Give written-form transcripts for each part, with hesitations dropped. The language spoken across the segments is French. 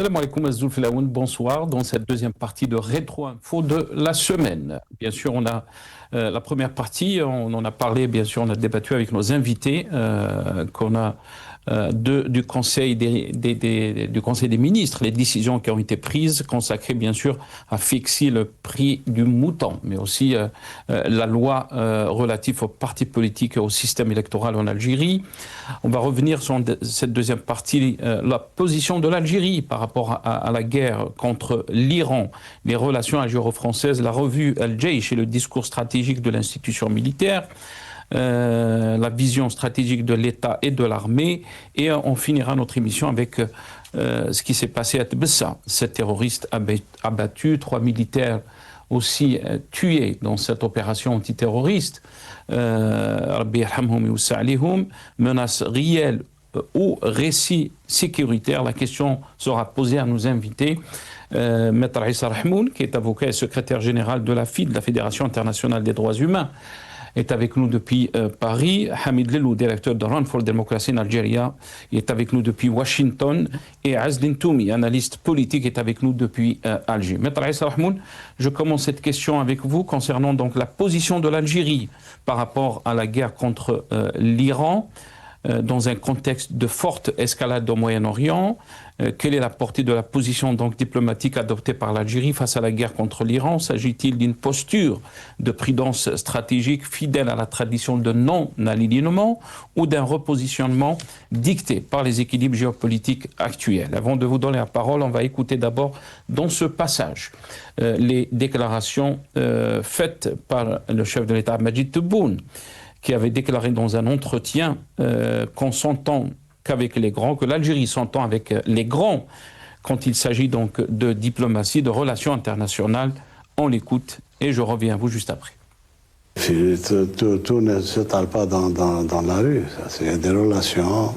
Salam alaikum Azul Filaoun, bonsoir. Dans cette deuxième partie de Rétro Info de la semaine. Bien sûr, on a la première partie, on en a parlé, bien sûr, on a débattu avec nos invités qu'on a du Conseil du Conseil des ministres, les décisions qui ont été prises, consacrées bien sûr à fixer le prix du mouton, mais aussi la loi relative aux partis politiques et au système électoral en Algérie. On va revenir sur cette deuxième partie, la position de l'Algérie par rapport à la guerre contre l'Iran, les relations algéro-françaises, la revue Al-Jaish et le discours stratégique de l'institution militaire, la vision stratégique de l'État et de l'armée, et on finira notre émission avec ce qui s'est passé à Tbessa. 7 terroristes abattus, 3 militaires aussi tués dans cette opération antiterroriste. Rabbi yarhamhum wa yussa alayhum, menace réelle ou récit sécuritaire. La question sera posée à nos invités. Maître Issa Rahmoun, qui est avocat et secrétaire général de la FID, la Fédération internationale des droits humains, est avec nous depuis Paris. Hamid Lelou, directeur de Run for Democracy en Algérie, est avec nous depuis Washington. Et Azlin Toumi, analyste politique, est avec nous depuis Alger. Maître Issa Rahmoun, je commence cette question avec vous concernant donc la position de l'Algérie par rapport à la guerre contre l'Iran, dans un contexte de forte escalade au Moyen-Orient. Quelle est la portée de la position donc diplomatique adoptée par l'Algérie face à la guerre contre l'Iran? S'agit-il d'une posture de prudence stratégique fidèle à la tradition de non-alignement ou d'un repositionnement dicté par les équilibres géopolitiques actuels? Avant de vous donner la parole, on va écouter d'abord dans ce passage les déclarations faites par le chef de l'État Majid Tebboune, qui avait déclaré dans un entretien qu'on s'entend qu'avec les grands, que l'Algérie s'entend avec les grands quand il s'agit donc de diplomatie, de relations internationales. On l'écoute et je reviens à vous juste après. Tout ne s'étale pas dans la rue. C'est des relations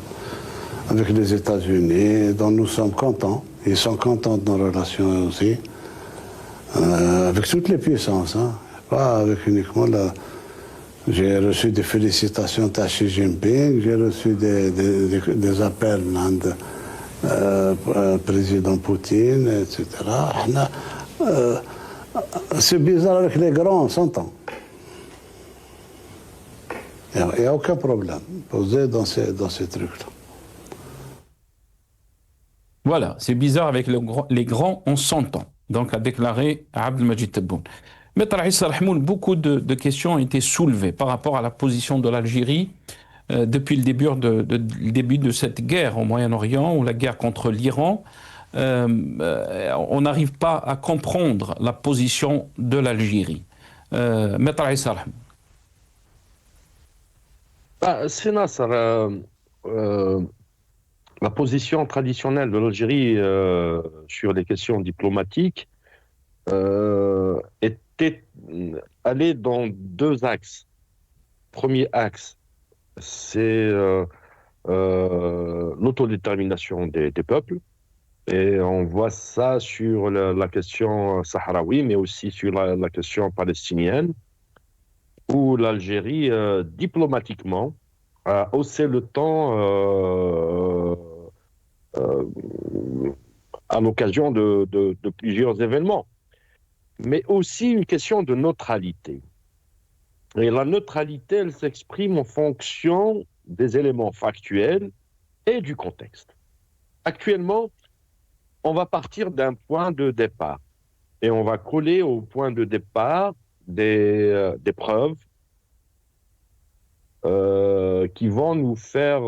avec les États-Unis dont nous sommes contents. Ils sont contents de nos relations aussi, avec toutes les puissances, hein. Pas avec uniquement la... J'ai reçu des félicitations de Xi Jinping, j'ai reçu des appels de président Poutine, etc. C'est bizarre, avec les grands, on s'entend. Il n'y a aucun problème posé dans ces trucs-là. Voilà, c'est bizarre, avec les grands, on s'entend. Donc a déclaré Abdelmajid Tebboune. Maître Issa Rahmoun, beaucoup de questions ont été soulevées par rapport à la position de l'Algérie depuis le début de cette guerre au Moyen-Orient, ou la guerre contre l'Iran. On n'arrive pas à comprendre la position de l'Algérie. Maître Issa Rahmoun. C'est Nasser, la position traditionnelle de l'Algérie sur les questions diplomatiques était allée dans deux axes. Premier axe, c'est l'autodétermination des peuples. Et on voit ça sur la question sahraoui, mais aussi sur la question palestinienne, où l'Algérie, diplomatiquement, a haussé le temps à l'occasion de plusieurs événements. Mais aussi une question de neutralité. Et la neutralité, elle s'exprime en fonction des éléments factuels et du contexte. Actuellement, on va partir d'un point de départ et on va coller au point de départ des preuves qui vont nous faire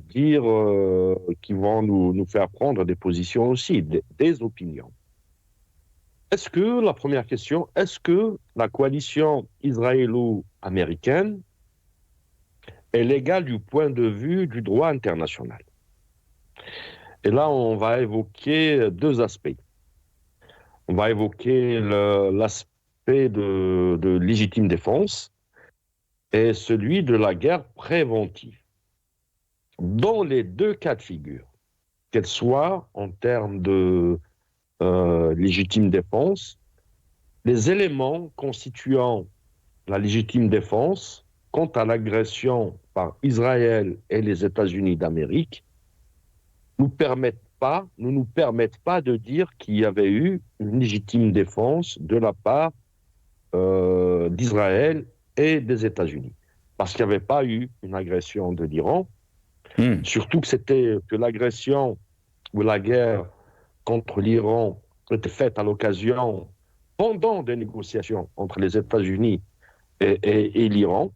dire, qui vont nous faire prendre des positions aussi, des opinions. La première question, est-ce que la coalition israélo-américaine est légale du point de vue du droit international? Et là, on va évoquer deux aspects. On va évoquer l'aspect de légitime défense et celui de la guerre préventive. Dans les deux cas de figure, qu'elle soit en termes de légitime défense, les éléments constituant la légitime défense quant à l'agression par Israël et les États-Unis d'Amérique nous permettent nous permettent pas de dire qu'il y avait eu une légitime défense de la part d'Israël et des États-Unis. Parce qu'il n'y avait pas eu une agression de l'Iran, surtout que l'agression ou la guerre contre l'Iran était faite à l'occasion, pendant des négociations entre les États-Unis et l'Iran.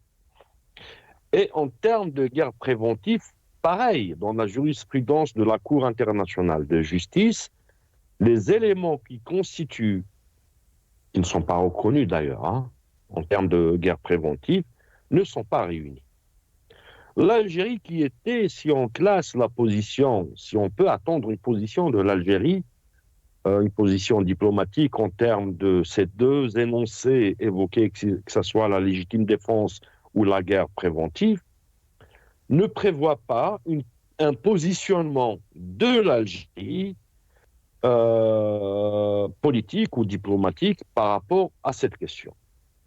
Et en termes de guerre préventive, pareil, dans la jurisprudence de la Cour internationale de justice, les éléments qui constituent, qui ne sont pas reconnus d'ailleurs, en termes de guerre préventive, ne sont pas réunis. L'Algérie qui était, si on classe la position, si on peut attendre une position de l'Algérie, une position diplomatique en termes de ces deux énoncés évoqués, que ce soit la légitime défense ou la guerre préventive, ne prévoit pas un positionnement de l'Algérie politique ou diplomatique par rapport à cette question.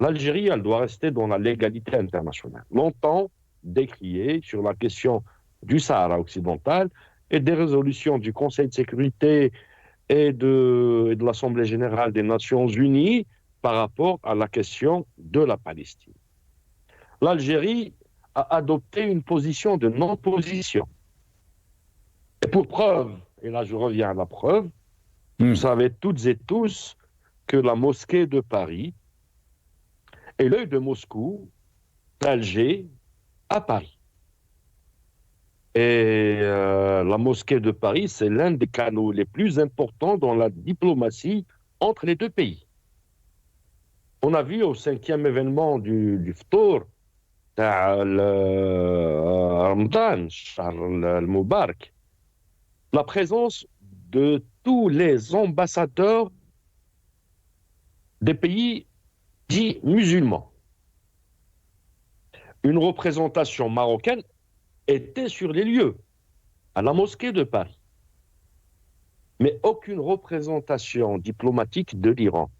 L'Algérie, elle doit rester dans la légalité internationale. Longtemps décriée sur la question du Sahara occidental et des résolutions du Conseil de sécurité et de l'Assemblée générale des Nations unies par rapport à la question de la Palestine. L'Algérie a adopté une position de non-position. Et pour preuve, et là je reviens à la preuve, vous savez toutes et tous que la mosquée de Paris est l'œil de Moscou, d'Alger à Paris. Et la mosquée de Paris, c'est l'un des canaux les plus importants dans la diplomatie entre les deux pays. On a vu au 5e événement du Ftour, Ramadan, Charles al-Moubarak, la présence de tous les ambassadeurs des pays dits musulmans. Une représentation marocaine était sur les lieux, à la mosquée de Paris. Mais aucune représentation diplomatique de l'Iran.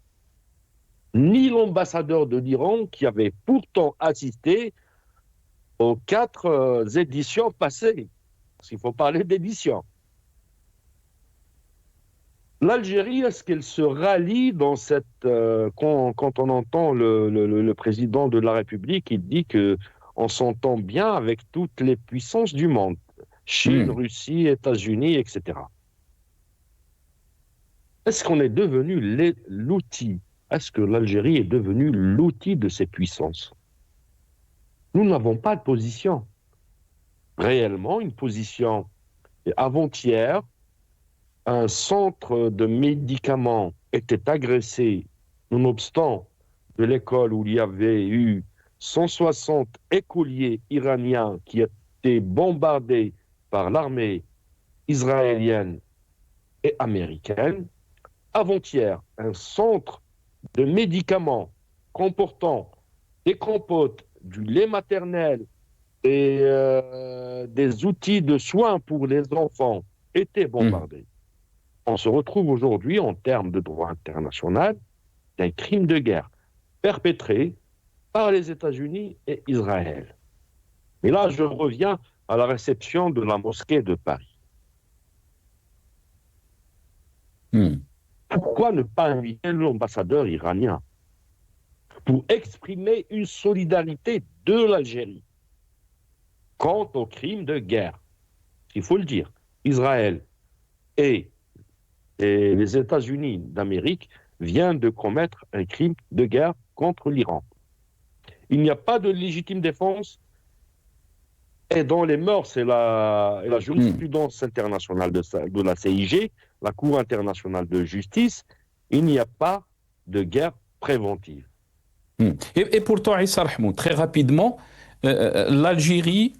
Ni l'ambassadeur de l'Iran qui avait pourtant assisté aux 4 éditions passées. Parce qu'il faut parler d'éditions. L'Algérie, est-ce qu'elle se rallie dans cette... quand on entend le président de la République, il dit qu'on s'entend bien avec toutes les puissances du monde. Chine, Russie, États-Unis, etc. Est-ce qu'on est devenu l'outil? Est-ce que l'Algérie est devenue l'outil de ces puissances? Nous n'avons pas de position. Réellement, une position. Avant-hier, un centre de médicaments était agressé, nonobstant de l'école où il y avait eu 160 écoliers iraniens qui étaient bombardés par l'armée israélienne et américaine. Avant-hier, un centre de médicaments comportant des compotes, du lait maternel et des outils de soins pour les enfants était bombardé. On se retrouve aujourd'hui, en termes de droit international, d'un crime de guerre perpétré par les États-Unis et Israël. Et là, je reviens à la réception de la mosquée de Paris. Pourquoi ne pas inviter l'ambassadeur iranien pour exprimer une solidarité de l'Algérie quant au crime de guerre? Il faut le dire, Israël et les États-Unis d'Amérique viennent de commettre un crime de guerre contre l'Iran. Il n'y a pas de légitime défense et dans les mœurs et la jurisprudence internationale de la CIG, la Cour internationale de justice, il n'y a pas de guerre préventive. Et pourtant, Issa Rahmoud, très rapidement, l'Algérie,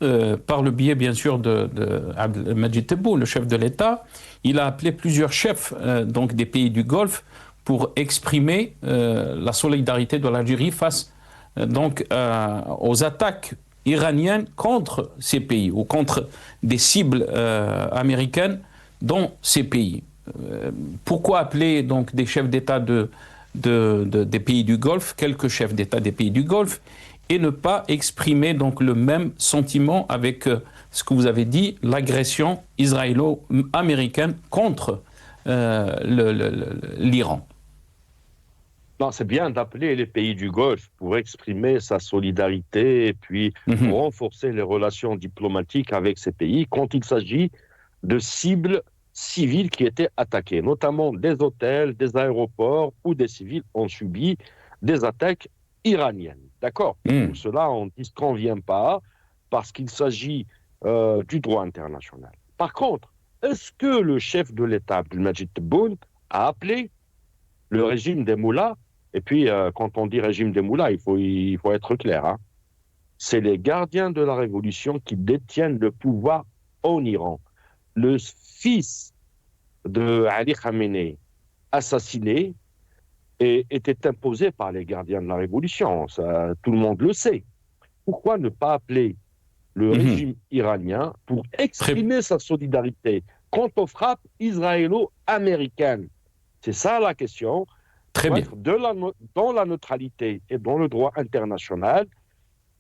par le biais bien sûr de Abdelmadjid Tebboune, le chef de l'État, il a appelé plusieurs chefs donc des pays du Golfe pour exprimer la solidarité de l'Algérie face donc aux attaques iraniennes contre ces pays ou contre des cibles américaines dans ces pays. Pourquoi appeler donc des chefs d'État des pays du Golfe, quelques chefs d'État des pays du Golfe? et ne pas exprimer donc le même sentiment avec ce que vous avez dit, l'agression israélo-américaine contre l'Iran. Non, c'est bien d'appeler les pays du Golfe pour exprimer sa solidarité et puis renforcer les relations diplomatiques avec ces pays quand il s'agit de cibles civiles qui étaient attaquées, notamment des hôtels, des aéroports où des civils ont subi des attaques iraniennes. D'accord? Pour cela, on ne disconvient pas parce qu'il s'agit du droit international. Par contre, est-ce que le chef de l'État, Abdelmadjid Tebboune, a appelé le régime des mollahs? Et puis, quand on dit régime des mollahs, il faut être clair. Hein. C'est les gardiens de la révolution qui détiennent le pouvoir en Iran. Le fils de Ali Khamenei, assassiné, était imposé par les gardiens de la révolution. Ça, tout le monde le sait. Pourquoi ne pas appeler le régime iranien pour exprimer sa solidarité contre aux frappes israélo-américaines? C'est ça la question. Très bien. Dans la neutralité et dans le droit international,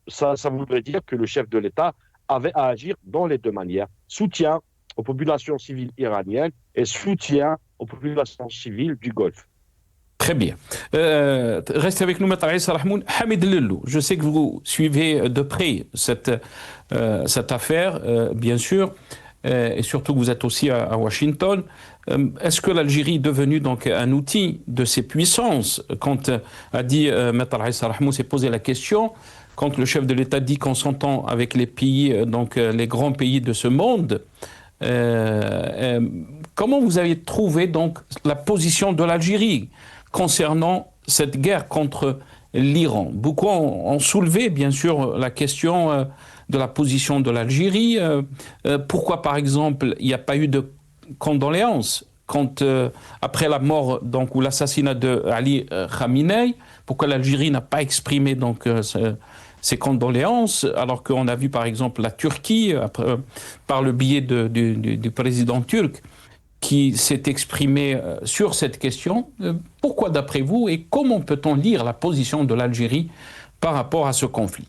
ça voudrait dire que le chef de l'État avait à agir dans les deux manières. Soutien aux populations civiles iraniennes et soutien aux populations civiles du Golfe. Très bien. Restez avec nous, Maître Issa Rahmoun. Hamid Lellou, je sais que vous suivez de près cette affaire, bien sûr, et surtout que vous êtes aussi à Washington. Est-ce que l'Algérie est devenue donc un outil de ces puissances? Quand a dit Maître Issa Rahmoun s'est posé la question, quand le chef de l'État dit qu'on s'entend avec les pays, donc les grands pays de ce monde, comment vous avez trouvé donc la position de l'Algérie concernant cette guerre contre l'Iran? Beaucoup ont soulevé, bien sûr, la question de la position de l'Algérie. Pourquoi, par exemple, il n'y a pas eu de condoléances quand, après la mort donc, ou l'assassinat de Ali Khamenei? Pourquoi l'Algérie n'a pas exprimé donc, ses condoléances, alors qu'on a vu, par exemple, la Turquie, par le biais du président turc, qui s'est exprimé sur cette question. Pourquoi, d'après vous, et comment peut-on lire la position de l'Algérie par rapport à ce conflit?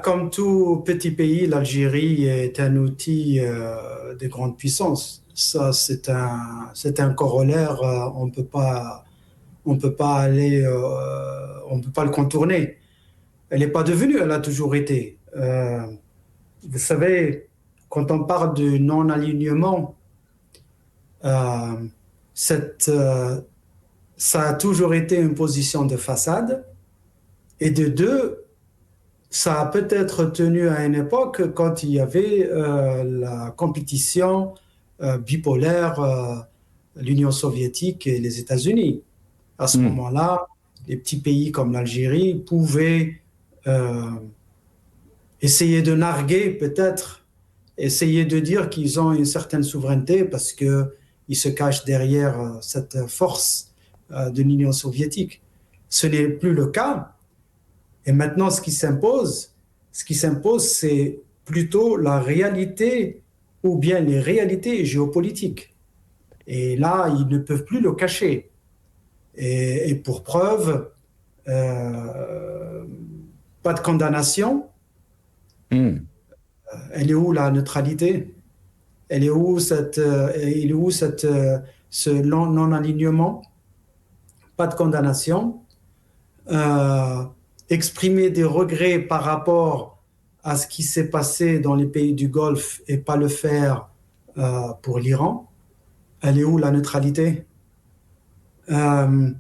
Comme tout petit pays, l'Algérie est un outil des grandes puissances. Ça, c'est un corollaire. On peut pas aller, on peut pas le contourner. Elle n'est pas devenue, elle a toujours été. Vous savez, quand on parle de non-alignement, ça a toujours été une position de façade. Et de deux, ça a peut-être tenu à une époque quand il y avait la compétition bipolaire, l'Union soviétique et les États-Unis. À ce moment-là, les petits pays comme l'Algérie pouvaient essayer de narguer peut-être, essayer de dire qu'ils ont une certaine souveraineté parce qu'ils se cachent derrière cette force de l'Union soviétique. Ce n'est plus le cas. Et maintenant, ce qui s'impose, c'est plutôt la réalité ou bien les réalités géopolitiques. Et là, ils ne peuvent plus le cacher. Et pour preuve, pas de condamnation. Elle est où la neutralité? Elle est où ce non-alignement? Pas de condamnation. Exprimer des regrets par rapport à ce qui s'est passé dans les pays du Golfe et pas le faire pour l'Iran. Elle est où la neutralité? Moi,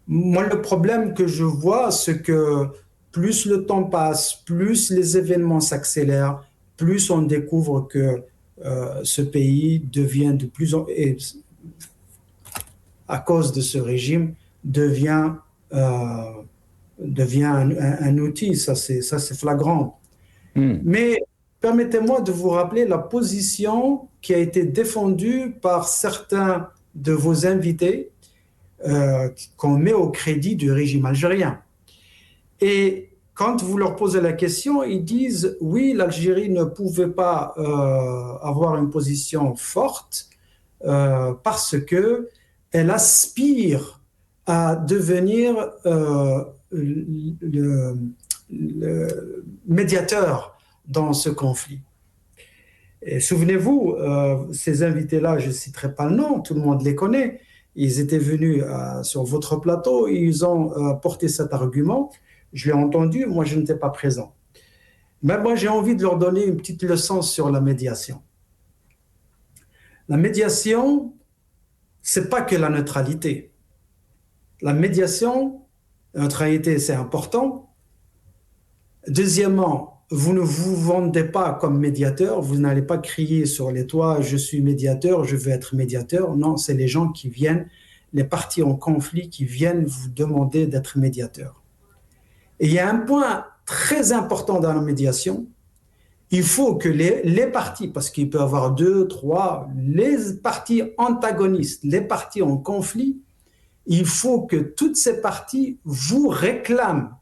le problème que je vois, c'est que plus le temps passe, plus les événements s'accélèrent, plus on découvre que ce pays devient de plus en plus, à cause de ce régime, devient un outil. Ça, c'est flagrant. Mais permettez-moi de vous rappeler la position qui a été défendue par certains de vos invités qu'on met au crédit du régime algérien. Et quand vous leur posez la question, ils disent « Oui, l'Algérie ne pouvait pas avoir une position forte parce qu'elle aspire à devenir le médiateur dans ce conflit. Et souvenez-vous, ces invités-là, je ne citerai pas le nom, tout le monde les connaît, ils étaient venus sur votre plateau, ils ont porté cet argument, je l'ai entendu, moi je n'étais pas présent. Mais moi j'ai envie de leur donner une petite leçon sur la médiation. La médiation, ce n'est pas que la neutralité. La médiation, la neutralité c'est important. Deuxièmement, vous ne vous vendez pas comme médiateur, vous n'allez pas crier sur les toits « je suis médiateur, je veux être médiateur ». Non, c'est les gens qui viennent, les parties en conflit qui viennent vous demander d'être médiateur. Et il y a un point très important dans la médiation, il faut que les parties, parce qu'il peut y avoir 2, 3, les parties antagonistes, les parties en conflit, il faut que toutes ces parties vous réclament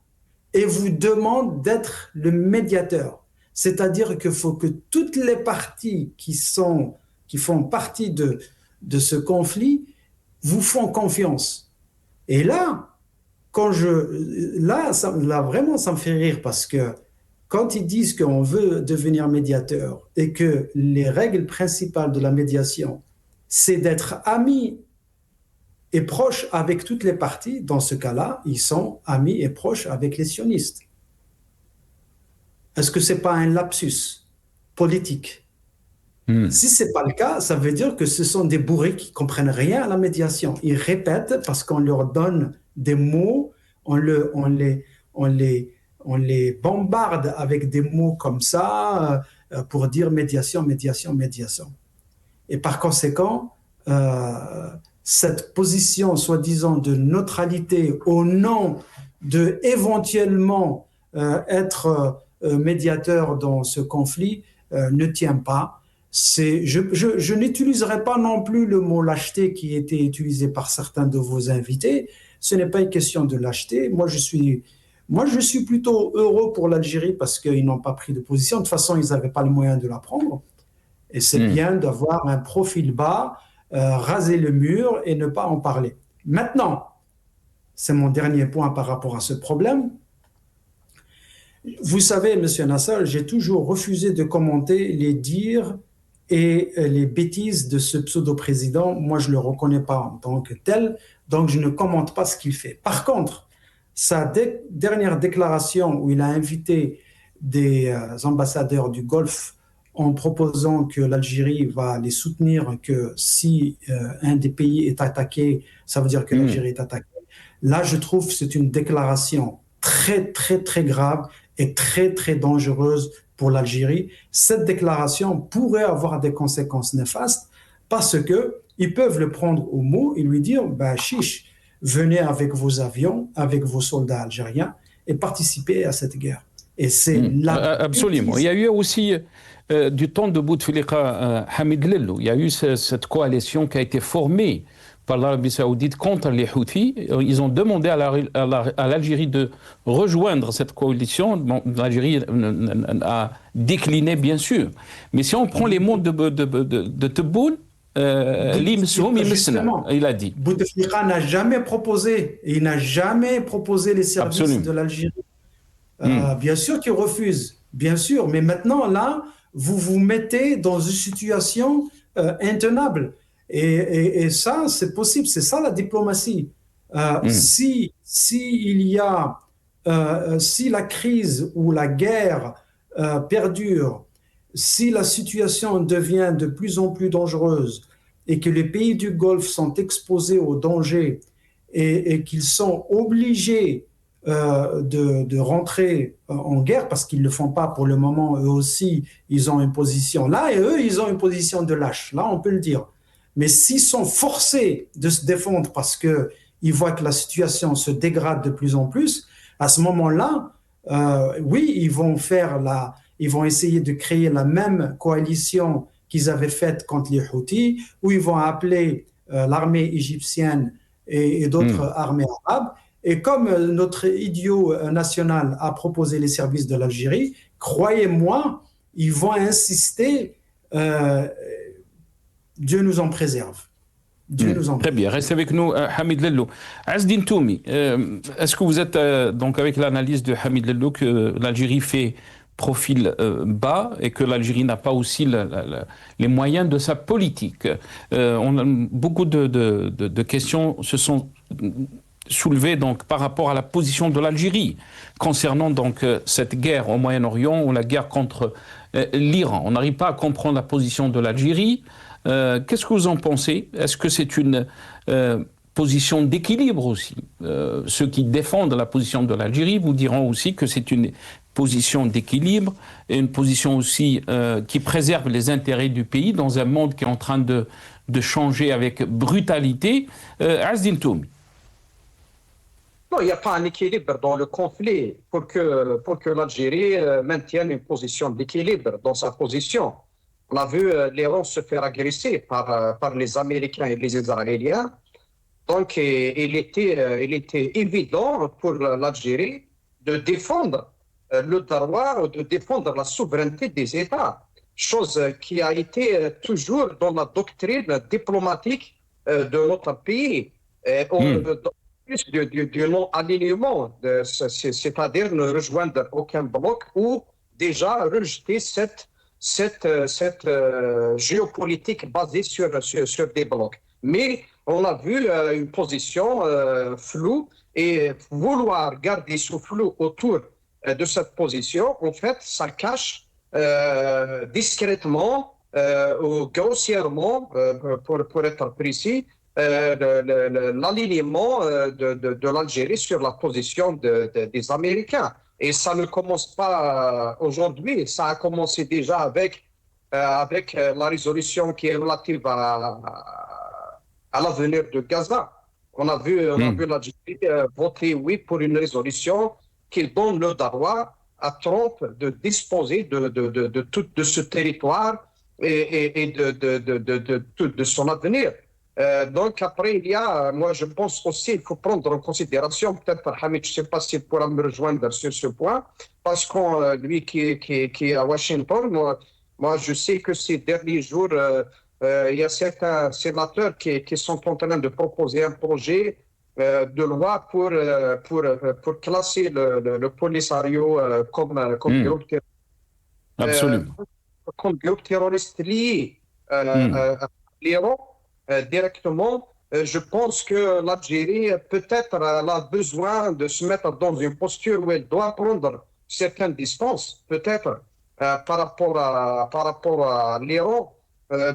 et vous demande d'être le médiateur. C'est-à-dire qu'il faut que toutes les parties qui font partie de ce conflit vous font confiance. Et là, vraiment, ça me fait rire parce que quand ils disent qu'on veut devenir médiateur et que les règles principales de la médiation, c'est d'être amis et proches avec toutes les parties, dans ce cas-là, ils sont amis et proches avec les sionistes. Est-ce que ce n'est pas un lapsus politique? Si ce n'est pas le cas, ça veut dire que ce sont des bourrés qui ne comprennent rien à la médiation. Ils répètent parce qu'on leur donne des mots, on les bombarde avec des mots comme ça pour dire médiation, médiation, médiation. Et par conséquent, cette position soi-disant de neutralité au nom de éventuellement être médiateur dans ce conflit ne tient pas. Je n'utiliserai pas non plus le mot lâcheté qui a été utilisé par certains de vos invités. Ce n'est pas une question de lâcheté. Moi, je suis plutôt heureux pour l'Algérie parce qu'ils n'ont pas pris de position. De toute façon, ils n'avaient pas le moyen de la prendre. Et c'est bien d'avoir un profil bas, raser le mur et ne pas en parler. Maintenant, c'est mon dernier point par rapport à ce problème. Vous savez, M. Nasser, j'ai toujours refusé de commenter les dires et les bêtises de ce pseudo-président. Moi, je ne le reconnais pas en tant que tel, donc je ne commente pas ce qu'il fait. Par contre, sa dernière déclaration où il a invité des ambassadeurs du Golfe en proposant que l'Algérie va les soutenir, que si un des pays est attaqué, ça veut dire que l'Algérie est attaquée. Là, je trouve que c'est une déclaration très, très, très grave et très, très dangereuse pour l'Algérie. Cette déclaration pourrait avoir des conséquences néfastes parce qu'ils peuvent le prendre au mot et lui dire « chiche, venez avec vos avions, avec vos soldats algériens et participez à cette guerre ». Et c'est absolument. Il y a eu aussi du temps de Bouteflika Hamid Lellou. Il y a eu cette coalition qui a été formée par l'Arabie Saoudite contre les Houthis. Ils ont demandé à l'Algérie de rejoindre cette coalition. Bon, l'Algérie a décliné, bien sûr. Mais si on prend les mots de Tebboune, il a dit. Bouteflika n'a jamais proposé, et il n'a jamais proposé les services de l'Algérie. Bien sûr qu'il refuse, bien sûr. Mais maintenant, là, vous vous mettez dans une situation intenable. Et ça, c'est possible, c'est ça la diplomatie. Si la crise ou la guerre perdure, si la situation devient de plus en plus dangereuse et que les pays du Golfe sont exposés au danger et qu'ils sont obligés de rentrer en guerre parce qu'ils ne le font pas pour le moment, eux aussi, ils ont une position là et eux, ils ont une position de lâche, là, on peut le dire. Mais s'ils sont forcés de se défendre parce qu'ils voient que la situation se dégrade de plus en plus, à ce moment-là, oui, ils vont essayer de créer la même coalition qu'ils avaient faite contre les Houthis, où ils vont appeler l'armée égyptienne et d'autres armées arabes. Et comme notre idiot national a proposé les services de l'Algérie, croyez-moi, ils vont insister... Dieu nous en préserve. Dieu nous en Très bien, restez avec nous, Hamid Lellou. Azdine Toumi, est-ce que vous êtes donc avec l'analyse de Hamid Lellou que l'Algérie fait profil bas et que l'Algérie n'a pas aussi les moyens de sa politique? On a beaucoup de questions se sont soulevées donc par rapport à la position de l'Algérie concernant donc cette guerre au Moyen-Orient ou la guerre contre l'Iran. On n'arrive pas à comprendre la position de l'Algérie. Qu'est-ce que vous en pensez? Est-ce que c'est une position d'équilibre aussi? Ceux qui défendent la position de l'Algérie vous diront aussi que c'est une position d'équilibre et une position aussi qui préserve les intérêts du pays dans un monde qui est en train de changer avec brutalité. Azdine Toumi. Non, il n'y a pas un équilibre dans le conflit pour que l'Algérie maintienne une position d'équilibre dans sa position. On a vu l'Iran se faire agresser par les Américains et les Israéliens. Donc, il était évident pour l'Algérie de défendre le droit, de défendre la souveraineté des États, chose qui a été toujours dans la doctrine diplomatique de notre pays. Plus du non-alignement, c'est-à-dire ne rejoindre aucun bloc ou déjà rejeter cette géopolitique basée sur des blocs. Mais on a vu une position floue et vouloir garder ce flou autour de cette position, en fait, ça cache discrètement ou grossièrement, pour être précis, l'alignement de l'Algérie sur la position des Américains. Et ça ne commence pas aujourd'hui, ça a commencé déjà avec la résolution qui est relative à l'avenir de Gaza. On a vu l'Algérie voter oui pour une résolution qui donne le droit à Trump de disposer de ce territoire et de son avenir. Donc après, moi je pense aussi qu'il faut prendre en considération, peut-être Hamid, je ne sais pas s'il pourra me rejoindre sur ce point, parce que lui qui est à Washington, moi je sais que ces derniers jours, il y a certains sénateurs qui sont en train de proposer un projet de loi pour classer le Polisario comme groupe terroriste. Absolument. Comme groupe terroriste lié à l'Iran. Directement, je pense que l'Algérie, peut-être, elle a besoin de se mettre dans une posture où elle doit prendre certaines distances, peut-être, par rapport à l'Iran.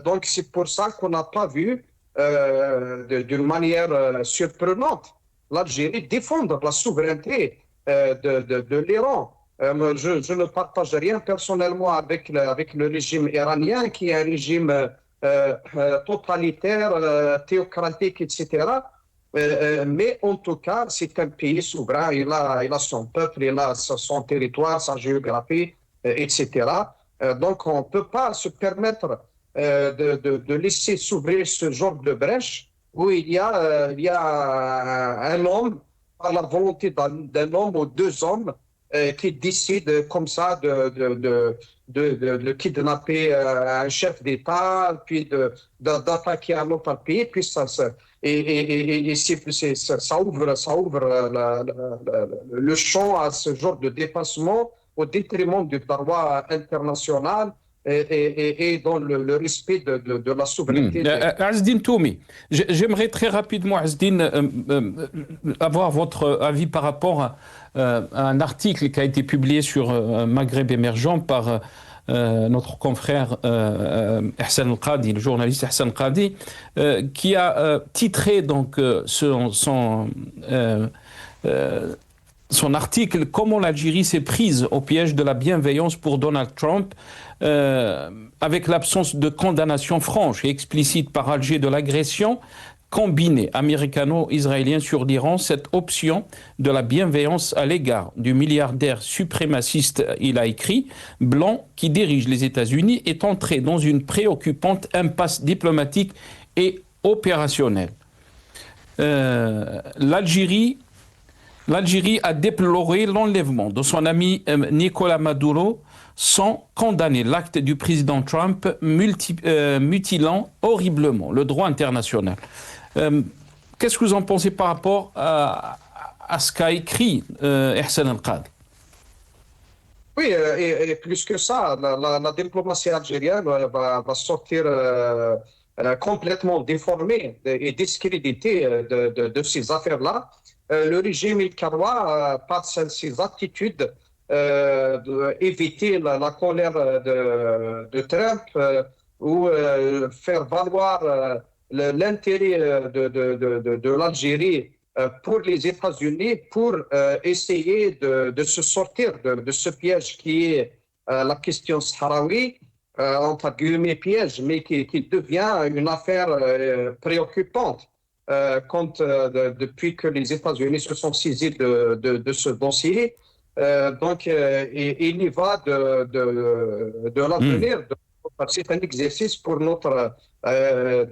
Donc, c'est pour ça qu'on n'a pas vu, d'une manière surprenante, l'Algérie défendre la souveraineté de l'Iran. Je ne partage rien personnellement avec le régime iranien, qui est un régime totalitaire, théocratique, etc. Mais en tout cas, c'est un pays souverain. Il a son peuple, il a son territoire, sa géographie, etc. Donc, on ne peut pas se permettre de laisser s'ouvrir ce genre de brèche où il y a un homme, par la volonté d'un homme ou deux hommes, qui décident comme ça de kidnapper un chef d'État, puis d'attaquer un autre pays, puis ça ouvre le champ à ce genre de dépassement au détriment du droit international et dans le respect de la souveraineté. Azdine Toumi, j'aimerais très rapidement, Azdine, avoir votre avis par rapport à un article qui a été publié sur Maghreb émergent par notre confrère Hassan El-Qadi, le journaliste Hassan El-Qadi, qui a titré donc son article « Comment l'Algérie s'est prise au piège de la bienveillance pour Donald Trump avec l'absence de condamnation franche et explicite par Alger de l'agression combinée américano-israélienne sur l'Iran, cette option de la bienveillance à l'égard du milliardaire suprémaciste, il a écrit, blanc qui dirige les États-Unis est entré dans une préoccupante impasse diplomatique et opérationnelle. » L'Algérie a déploré l'enlèvement de son ami Nicolas Maduro sans condamner l'acte du président Trump mutilant horriblement le droit international. Qu'est-ce que vous en pensez par rapport à ce qu'a écrit Ihsan El-Qadi? Oui, et plus que ça, la diplomatie algérienne va sortir complètement déformée et discréditée de ces affaires-là. Le régime il-Karoua, par ses attitudes, éviter la colère de Trump ou faire valoir l'intérêt de l'Algérie pour les États-Unis pour essayer de se sortir de ce piège qui est la question sahraoui, entre guillemets piège, mais qui devient une affaire préoccupante depuis que les États-Unis se sont saisis de ce dossier. Donc, il y va de l'avenir. C'est un exercice pour notre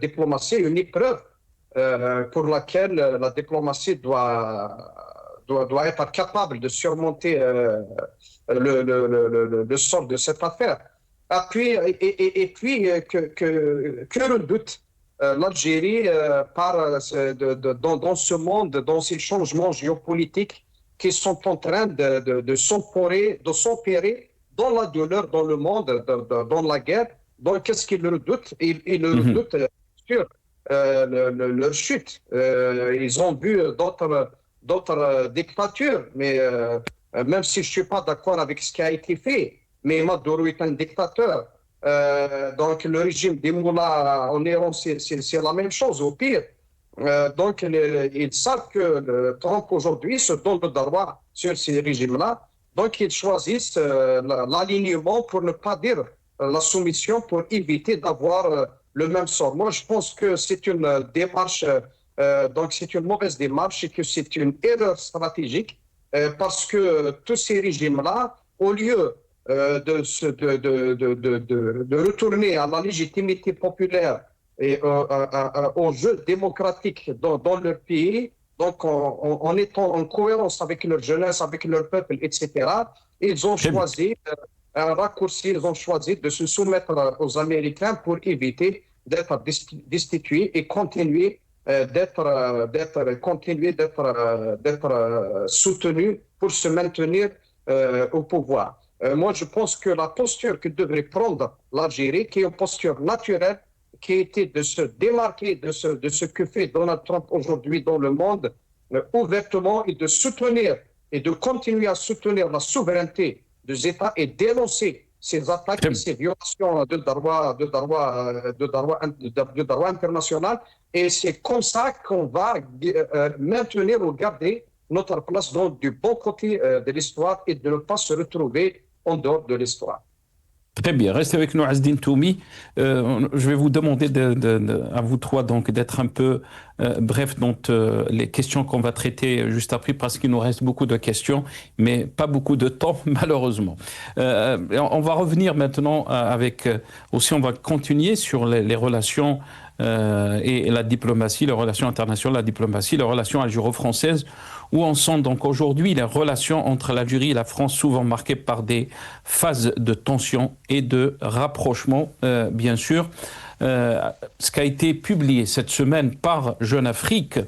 diplomatie, une épreuve pour laquelle la diplomatie doit être capable de surmonter le sort de cette affaire. Et puis, que redoute l'Algérie dans ce monde, dans ces changements géopolitiques qui sont en train de s'opérer dans la douleur, dans le monde, dans la guerre. Donc, qu'est-ce qu'ils redoutent? Ils redoutent sur leur chute. Ils ont vu d'autres dictatures, mais même si je ne suis pas d'accord avec ce qui a été fait, mais Maduro est un dictateur. Donc le régime des moullas en Iran, c'est la même chose, au pire. Donc ils savent que Trump aujourd'hui se donne le droit sur ces régimes-là. Donc ils choisissent l'alignement pour ne pas dire la soumission, pour éviter d'avoir le même sort. Moi, je pense que c'est une démarche, donc c'est une mauvaise démarche et que c'est une erreur stratégique parce que tous ces régimes-là, au lieu de retourner à la légitimité populaire et au jeu démocratique dans leur pays, donc en étant en cohérence avec leur jeunesse, avec leur peuple, etc., ils ont choisi un raccourci, ils ont choisi de se soumettre aux Américains pour éviter d'être destitués et continuer d'être soutenus pour se maintenir au pouvoir. Moi, je pense que la posture que devrait prendre l'Algérie, qui est une posture naturelle, qui a été de se démarquer de ce que fait Donald Trump aujourd'hui dans le monde, ouvertement, et de soutenir et de continuer à soutenir la souveraineté des États et dénoncer ces attaques et ces violations de droit international. Et c'est comme ça qu'on va maintenir ou garder notre place dans du bon côté de l'histoire et de ne pas se retrouver en dehors de l'histoire. Très bien, restez avec nous, Azdine Toumi. Je vais vous demander à vous trois donc d'être un peu bref dans les questions qu'on va traiter juste après, parce qu'il nous reste beaucoup de questions, mais pas beaucoup de temps, malheureusement. On va revenir maintenant avec aussi, on va continuer sur les relations et la diplomatie, les relations internationales, la diplomatie, les relations algéro-françaises, où en sont donc aujourd'hui les relations entre l'Algérie et la France, souvent marquées par des phases de tension et de rapprochement, bien sûr. Ce qui a été publié cette semaine par Jeune Afrique,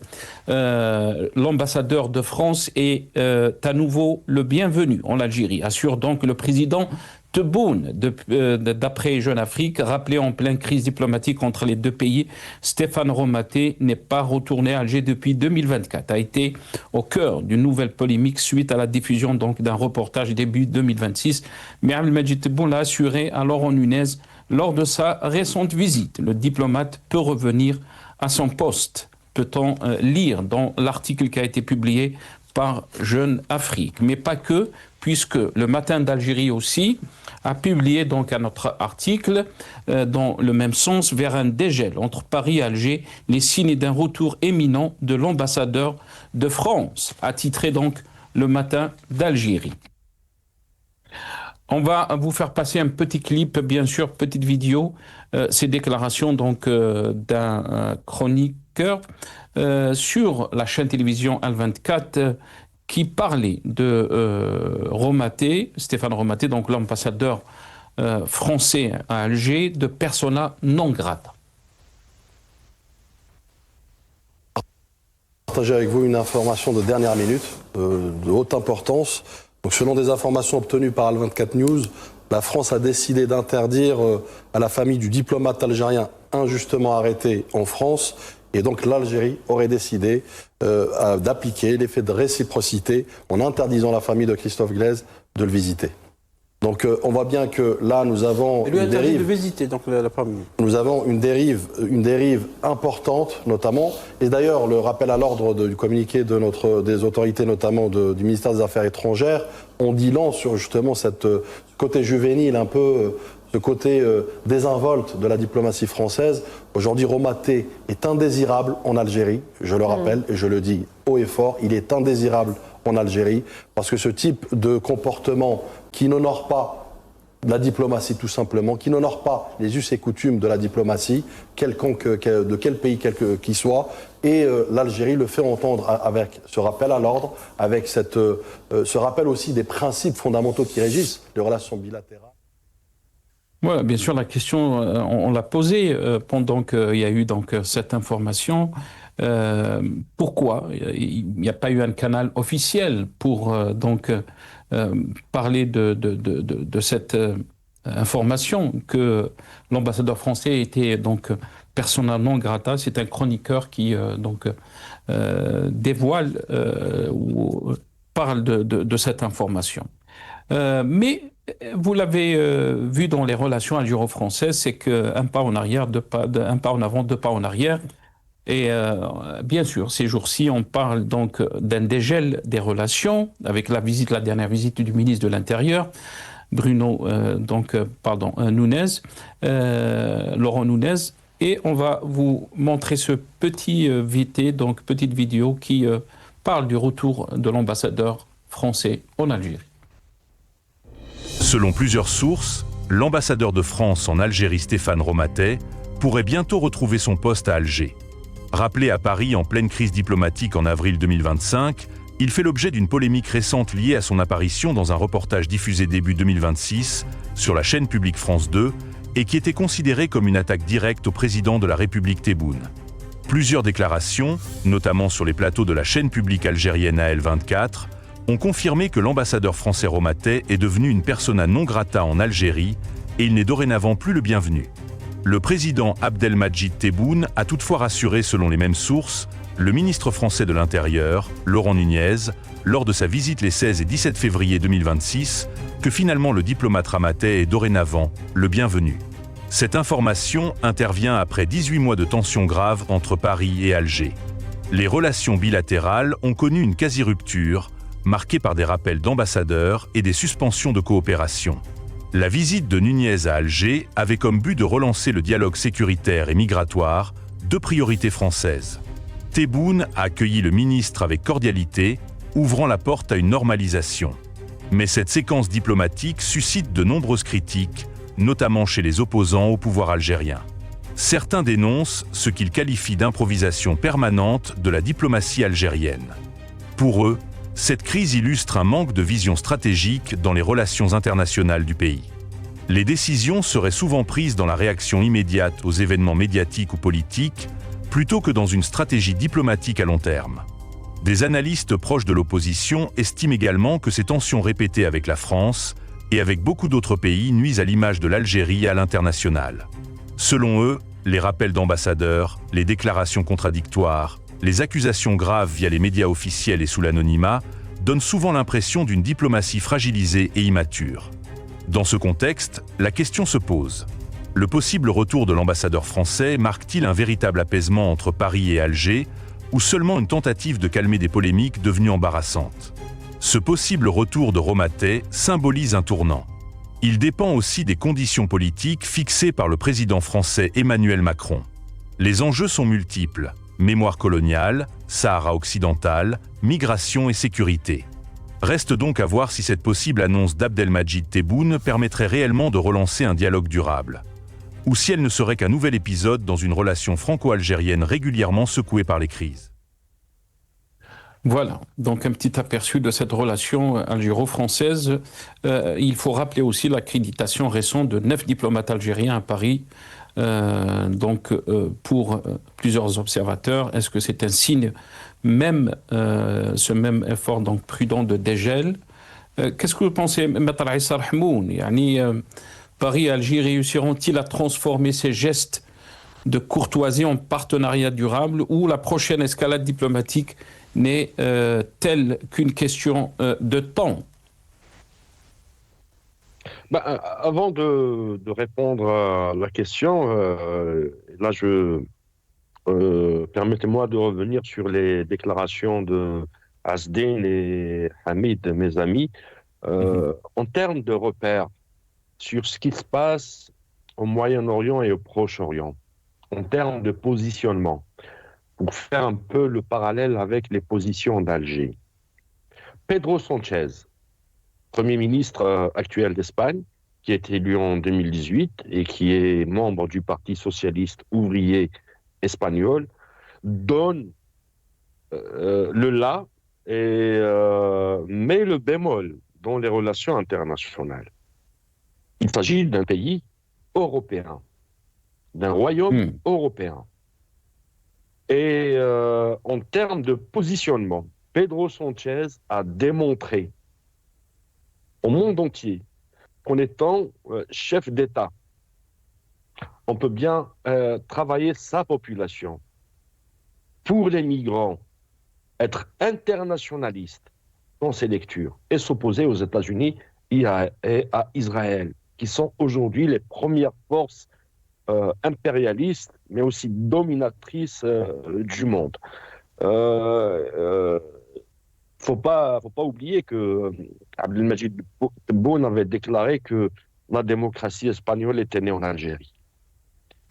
l'ambassadeur de France est à nouveau le bienvenu en Algérie, assure donc le président Tebboune, d'après Jeune Afrique, rappelé en pleine crise diplomatique entre les deux pays. Stéphane Romaté n'est pas retourné à Alger depuis 2024, a été au cœur d'une nouvelle polémique suite à la diffusion donc d'un reportage début 2026. Mais Abdelmajid Tebboune l'a assuré à Laurent Nunez lors de sa récente visite. Le diplomate peut revenir à son poste, peut-on lire dans l'article qui a été publié par Jeune Afrique. Mais pas que, puisque le Matin d'Algérie aussi a publié donc un autre article dans le même sens, vers un dégel entre Paris et Alger, les signes d'un retour imminent de l'ambassadeur de France, attitré donc le Matin d'Algérie. On va vous faire passer un petit clip, bien sûr, petite vidéo, ces déclarations donc d'un chroniqueur sur la chaîne télévision Al24 qui parlait de Romaté, Stéphane Romaté, donc l'ambassadeur français à Alger, de persona non grata. Partager avec vous une information de dernière minute, de haute importance. Donc, selon des informations obtenues par Al24 News, la France a décidé d'interdire à la famille du diplomate algérien injustement arrêté en France. Et donc l'Algérie aurait décidé d'appliquer l'effet de réciprocité en interdisant la famille de Christophe Glaise de le visiter. Donc on voit bien que là nous avons une dérive de visiter, donc la famille. Nous avons une dérive importante notamment. Et d'ailleurs le rappel à l'ordre du communiqué des autorités notamment du ministère des Affaires étrangères, on dit long sur justement ce côté juvénile un peu. Ce côté désinvolte de la diplomatie française. Aujourd'hui, Romaté est indésirable en Algérie, je le rappelle et je le dis haut et fort, il est indésirable en Algérie parce que ce type de comportement qui n'honore pas la diplomatie tout simplement, qui n'honore pas les us et coutumes de la diplomatie, de quel pays qu'il soit, et l'Algérie le fait entendre avec ce rappel à l'ordre, avec ce rappel aussi des principes fondamentaux qui régissent les relations bilatérales. Voilà, bien sûr, la question, on l'a posée pendant qu'il y a eu donc cette information. Pourquoi il n'y a pas eu un canal officiel pour parler de cette information que l'ambassadeur français était donc persona non grata. C'est un chroniqueur qui dévoile ou parle de cette information. Mais vous l'avez vu dans les relations algéro-françaises, c'est qu'un pas en arrière, un pas en avant, deux pas en arrière. Et bien sûr, ces jours-ci, on parle donc d'un dégel des relations avec la dernière visite du ministre de l'Intérieur, Laurent Nunez. Et on va vous montrer ce petite vidéo qui parle du retour de l'ambassadeur français en Algérie. Selon plusieurs sources, l'ambassadeur de France en Algérie, Stéphane Romaté, pourrait bientôt retrouver son poste à Alger. Rappelé à Paris en pleine crise diplomatique en avril 2025, il fait l'objet d'une polémique récente liée à son apparition dans un reportage diffusé début 2026 sur la chaîne publique France 2 et qui était considéré comme une attaque directe au président de la République Tebboune. Plusieurs déclarations, notamment sur les plateaux de la chaîne publique algérienne AL24, ont confirmé que l'ambassadeur français Romaté est devenu une persona non grata en Algérie et il n'est dorénavant plus le bienvenu. Le président Abdelmadjid Tebboune a toutefois rassuré, selon les mêmes sources, le ministre français de l'Intérieur, Laurent Nunez, lors de sa visite les 16 et 17 février 2026, que finalement le diplomate Romaté est dorénavant le bienvenu. Cette information intervient après 18 mois de tensions graves entre Paris et Alger. Les relations bilatérales ont connu une quasi-rupture, marquée par des rappels d'ambassadeurs et des suspensions de coopération. La visite de Nunez à Alger avait comme but de relancer le dialogue sécuritaire et migratoire, deux priorités françaises. Tebboune a accueilli le ministre avec cordialité, ouvrant la porte à une normalisation. Mais cette séquence diplomatique suscite de nombreuses critiques, notamment chez les opposants au pouvoir algérien. Certains dénoncent ce qu'ils qualifient d'improvisation permanente de la diplomatie algérienne. Pour eux, cette crise illustre un manque de vision stratégique dans les relations internationales du pays. Les décisions seraient souvent prises dans la réaction immédiate aux événements médiatiques ou politiques, plutôt que dans une stratégie diplomatique à long terme. Des analystes proches de l'opposition estiment également que ces tensions répétées avec la France et avec beaucoup d'autres pays nuisent à l'image de l'Algérie à l'international. Selon eux, les rappels d'ambassadeurs, les déclarations contradictoires, les accusations graves via les médias officiels et sous l'anonymat donnent souvent l'impression d'une diplomatie fragilisée et immature. Dans ce contexte, la question se pose. Le possible retour de l'ambassadeur français marque-t-il un véritable apaisement entre Paris et Alger, ou seulement une tentative de calmer des polémiques devenues embarrassantes? Ce possible retour de Romaté symbolise un tournant. Il dépend aussi des conditions politiques fixées par le président français Emmanuel Macron. Les enjeux sont multiples: mémoire coloniale, Sahara occidental, migration et sécurité. Reste donc à voir si cette possible annonce d'Abdelmadjid Tebboune permettrait réellement de relancer un dialogue durable, ou si elle ne serait qu'un nouvel épisode dans une relation franco-algérienne régulièrement secouée par les crises. Voilà, donc un petit aperçu de cette relation algéro-française. Il faut rappeler aussi l'accréditation récente de 9 diplomates algériens à Paris. Pour plusieurs observateurs, est-ce que c'est un signe, même ce même effort donc prudent de dégel? Qu'est-ce que vous pensez, Maître Aïssa Rahmoun? Paris et Alger réussiront-ils à transformer ces gestes de courtoisie en partenariat durable, ou la prochaine escalade diplomatique n'est telle qu'une question de temps? Avant de répondre à la question, là, permettez-moi de revenir sur les déclarations de Asdin et Hamid, mes amis. En termes de repères sur ce qui se passe au Moyen-Orient et au Proche-Orient, en termes de positionnement, pour faire un peu le parallèle avec les positions d'Alger. Pedro Sánchez, Premier ministre actuel d'Espagne, qui a été élu en 2018 et qui est membre du Parti socialiste ouvrier espagnol, donne le la et met le bémol dans les relations internationales. Il s'agit d'un pays européen, d'un royaume européen. Et en termes de positionnement, Pedro Sánchez a démontré au monde entier qu'en étant chef d'État, on peut bien travailler sa population pour les migrants, être internationaliste dans ses lectures et s'opposer aux États-Unis et à Israël, qui sont aujourd'hui les premières forces impérialistes, mais aussi dominatrices du monde. Faut pas oublier que Abdelmajid Tebboune avait déclaré que la démocratie espagnole était née en Algérie.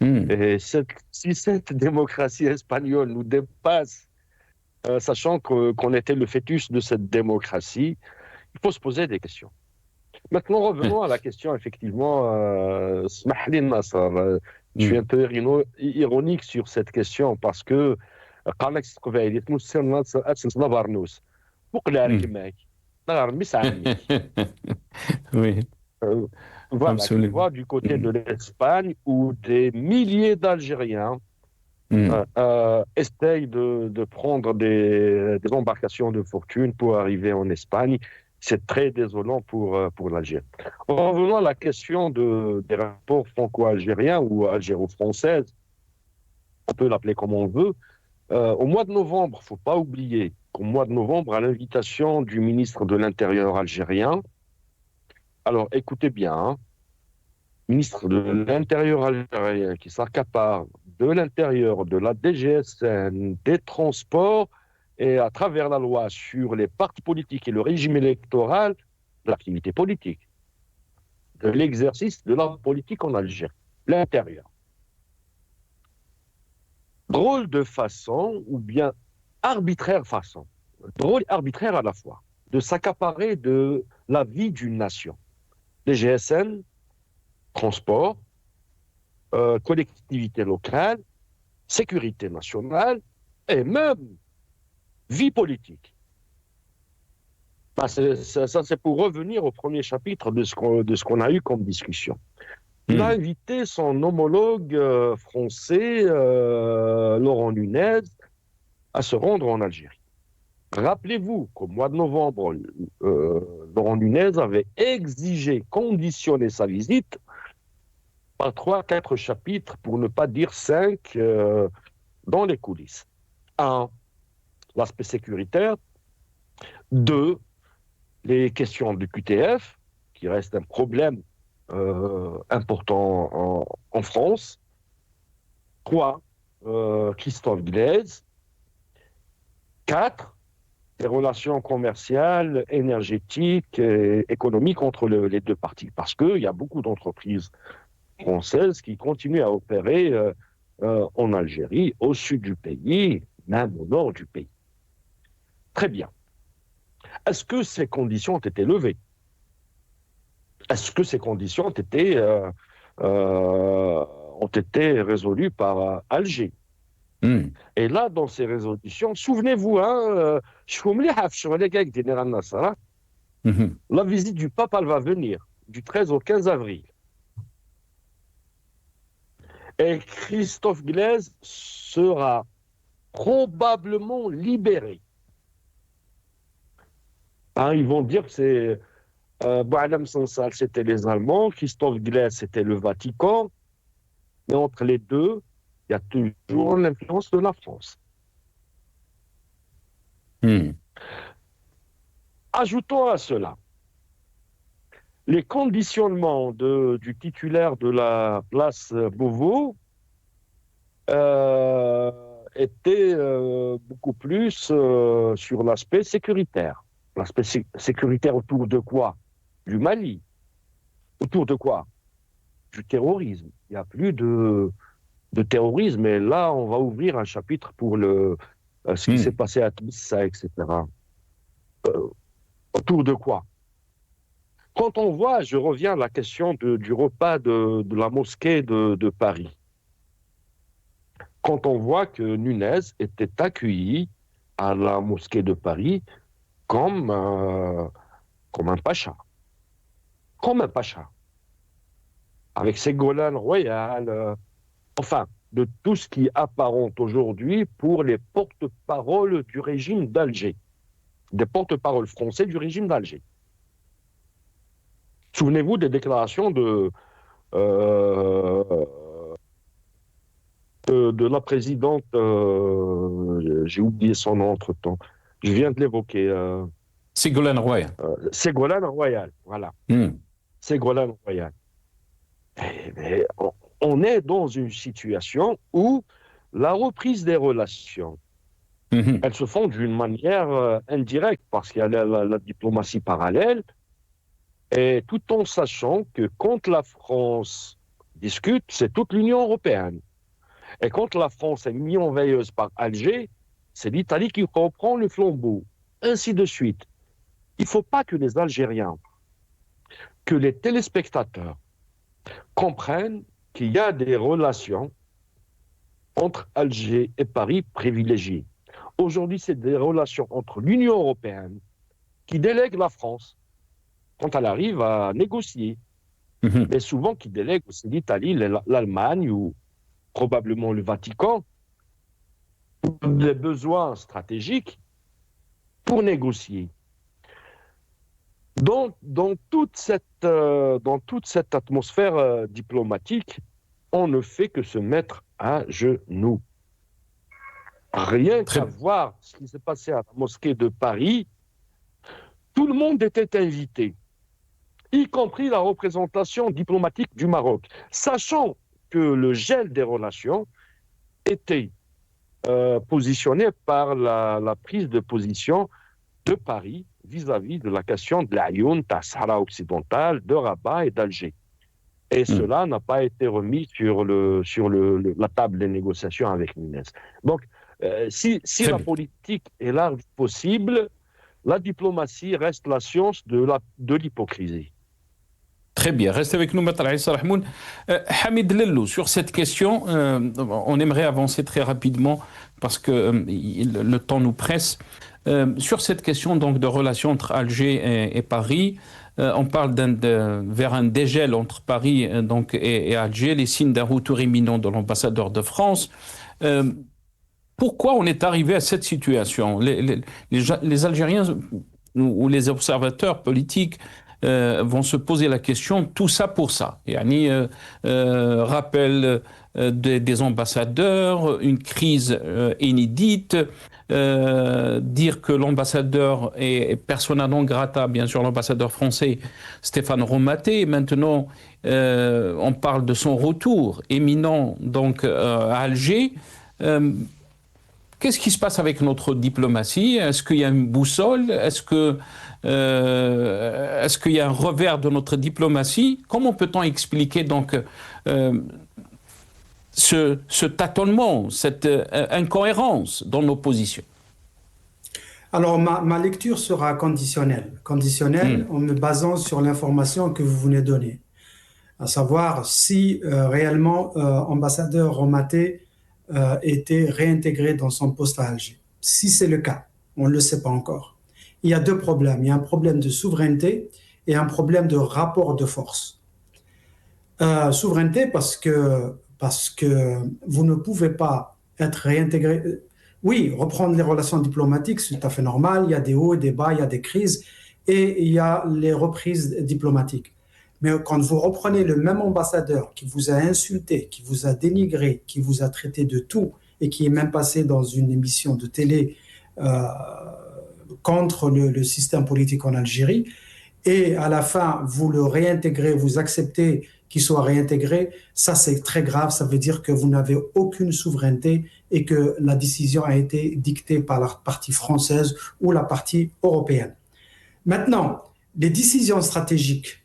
Et si cette démocratie espagnole nous dépasse, sachant qu'on était le fœtus de cette démocratie, il faut se poser des questions. Maintenant, revenons à la question, effectivement, Smahli Nasser. Je suis un peu ironique sur cette question parce que oui. Voilà, Absolument. tu vois, du côté de l'Espagne, où des milliers d'Algériens essayent de prendre des embarcations de fortune pour arriver en Espagne. C'est très désolant pour l'Algérie. Revenons à la question des rapports franco-algériens ou algéro-françaises, on peut l'appeler comme on veut. Au mois de novembre, il ne faut pas oublier qu'au mois de novembre, à l'invitation du ministre de l'Intérieur algérien, alors écoutez bien, hein, ministre de l'Intérieur algérien qui s'accapare de l'Intérieur, de la DGSN, des transports, et à travers la loi sur les partis politiques et le régime électoral, de l'activité politique, de l'exercice de la politique en Algérie, l'Intérieur. Drôle de façon, ou bien arbitraire façon, drôle et arbitraire à la fois, de s'accaparer de la vie d'une nation. DGSN, transport, collectivité locale, sécurité nationale et même vie politique. Ça, c'est pour revenir au premier chapitre de ce qu'on a eu comme discussion. Il a invité son homologue français, Laurent Nunez, à se rendre en Algérie. Rappelez-vous qu'au mois de novembre, Laurent Nunez avait exigé, conditionné sa visite par 3-4 chapitres, pour ne pas dire 5, dans les coulisses. 1, l'aspect sécuritaire. 2, les questions du QTF, qui reste un problème important en France. 3, Christophe Glaise. 4, les relations commerciales, énergétiques et économiques entre les deux parties. Parce qu'il y a beaucoup d'entreprises françaises qui continuent à opérer en Algérie, au sud du pays, même au nord du pays. Très bien. Est-ce que ces conditions ont été levées? Est-ce que ces conditions ont été résolues par Alger? Et là, dans ces résolutions, souvenez-vous, hein, la visite du pape, elle va venir du 13 au 15 avril. Et Christophe Glaise sera probablement libéré. Hein, ils vont dire que c'est Boualem Sansal, c'était les Allemands, Christophe Glaise, c'était le Vatican. Mais entre les deux, il y a toujours l'influence de la France. Ajoutons à cela les conditionnements du titulaire de la place Beauvau étaient beaucoup plus sur l'aspect sécuritaire. L'aspect sécuritaire autour de quoi? Du Mali. Autour de quoi? Du terrorisme. Il n'y a plus de terrorisme. Et là, on va ouvrir un chapitre pour ce qui s'est passé à Tbissa, etc. Autour de quoi? Quand on voit, je reviens à la question du repas de la mosquée de Paris. Quand on voit que Nunez était accueilli à la mosquée de Paris comme un pacha. Comme un pacha. Avec ses Ségolène Royal, enfin, de tout ce qui apparente aujourd'hui pour les porte-paroles du régime d'Alger. Des porte-paroles français du régime d'Alger. Souvenez-vous des déclarations de la présidente, j'ai oublié son nom entre-temps, je viens de l'évoquer. Ségolène Royal. Ségolène Royal, voilà. Ségolène Royal. Et on est dans une situation où la reprise des relations, elles se font d'une manière indirecte, parce qu'il y a la diplomatie parallèle, et tout en sachant que quand la France discute, c'est toute l'Union européenne. Et quand la France est mise en veilleuse par Alger, c'est l'Italie qui reprend le flambeau, ainsi de suite. Il ne faut pas que les Algériens, que les téléspectateurs comprennent qu'il y a des relations entre Alger et Paris privilégiées. Aujourd'hui, c'est des relations entre l'Union européenne qui délègue la France quand elle arrive à négocier. Mais souvent qui délègue aussi l'Italie, l'Allemagne ou probablement le Vatican, des besoins stratégiques pour négocier. Donc, dans toute cette atmosphère diplomatique, on ne fait que se mettre à genoux. Rien qu'à voir ce qui s'est passé à la mosquée de Paris, tout le monde était invité, y compris la représentation diplomatique du Maroc, sachant que le gel des relations était positionné par la prise de position de Paris vis-à-vis de la question de l'Ayoun, de la Sahara occidentale, de Rabat et d'Alger. Et cela n'a pas été remis sur la table des négociations avec Nunez. Donc, si la politique est large possible, la diplomatie reste la science de l'hypocrisie. Très bien. Restez avec nous, Maître Issa Rahmoun. Hamid Lellou, sur cette question, on aimerait avancer très rapidement parce que le temps nous presse. Sur cette question donc, de relation entre Alger et Paris, on parle vers un dégel entre Paris et Alger, les signes d'un retour imminent de l'ambassadeur de France. Pourquoi on est arrivé à cette situation? Les Algériens ou les observateurs politiques vont se poser la question, tout ça pour ça. Yani, rappel des ambassadeurs, une crise inédite, dire que l'ambassadeur est persona non grata, bien sûr l'ambassadeur français Stéphane Romaté. Maintenant, on parle de son retour imminent donc à Alger. Qu'est-ce qui se passe avec notre diplomatie? Est-ce qu'il y a une boussole? Est-ce qu'il y a un revers de notre diplomatie? Comment peut-on expliquer donc ce tâtonnement, cette incohérence dans nos positions? Alors, ma lecture sera conditionnelle. Conditionnelle en me basant sur l'information que vous venez de donner. À savoir si réellement ambassadeur Romaté été réintégré dans son poste à Alger. Si c'est le cas, on ne le sait pas encore. Il y a deux problèmes. Il y a un problème de souveraineté et un problème de rapport de force. Souveraineté parce que vous ne pouvez pas être réintégré. Oui, reprendre les relations diplomatiques, c'est tout à fait normal. Il y a des hauts et des bas, il y a des crises et il y a les reprises diplomatiques. Mais quand vous reprenez le même ambassadeur qui vous a insulté, qui vous a dénigré, qui vous a traité de tout et qui est même passé dans une émission de télé contre le système politique en Algérie, et à la fin, vous le réintégrez, vous acceptez qu'il soit réintégré, ça c'est très grave, ça veut dire que vous n'avez aucune souveraineté et que la décision a été dictée par la partie française ou la partie européenne. Maintenant, les décisions stratégiques,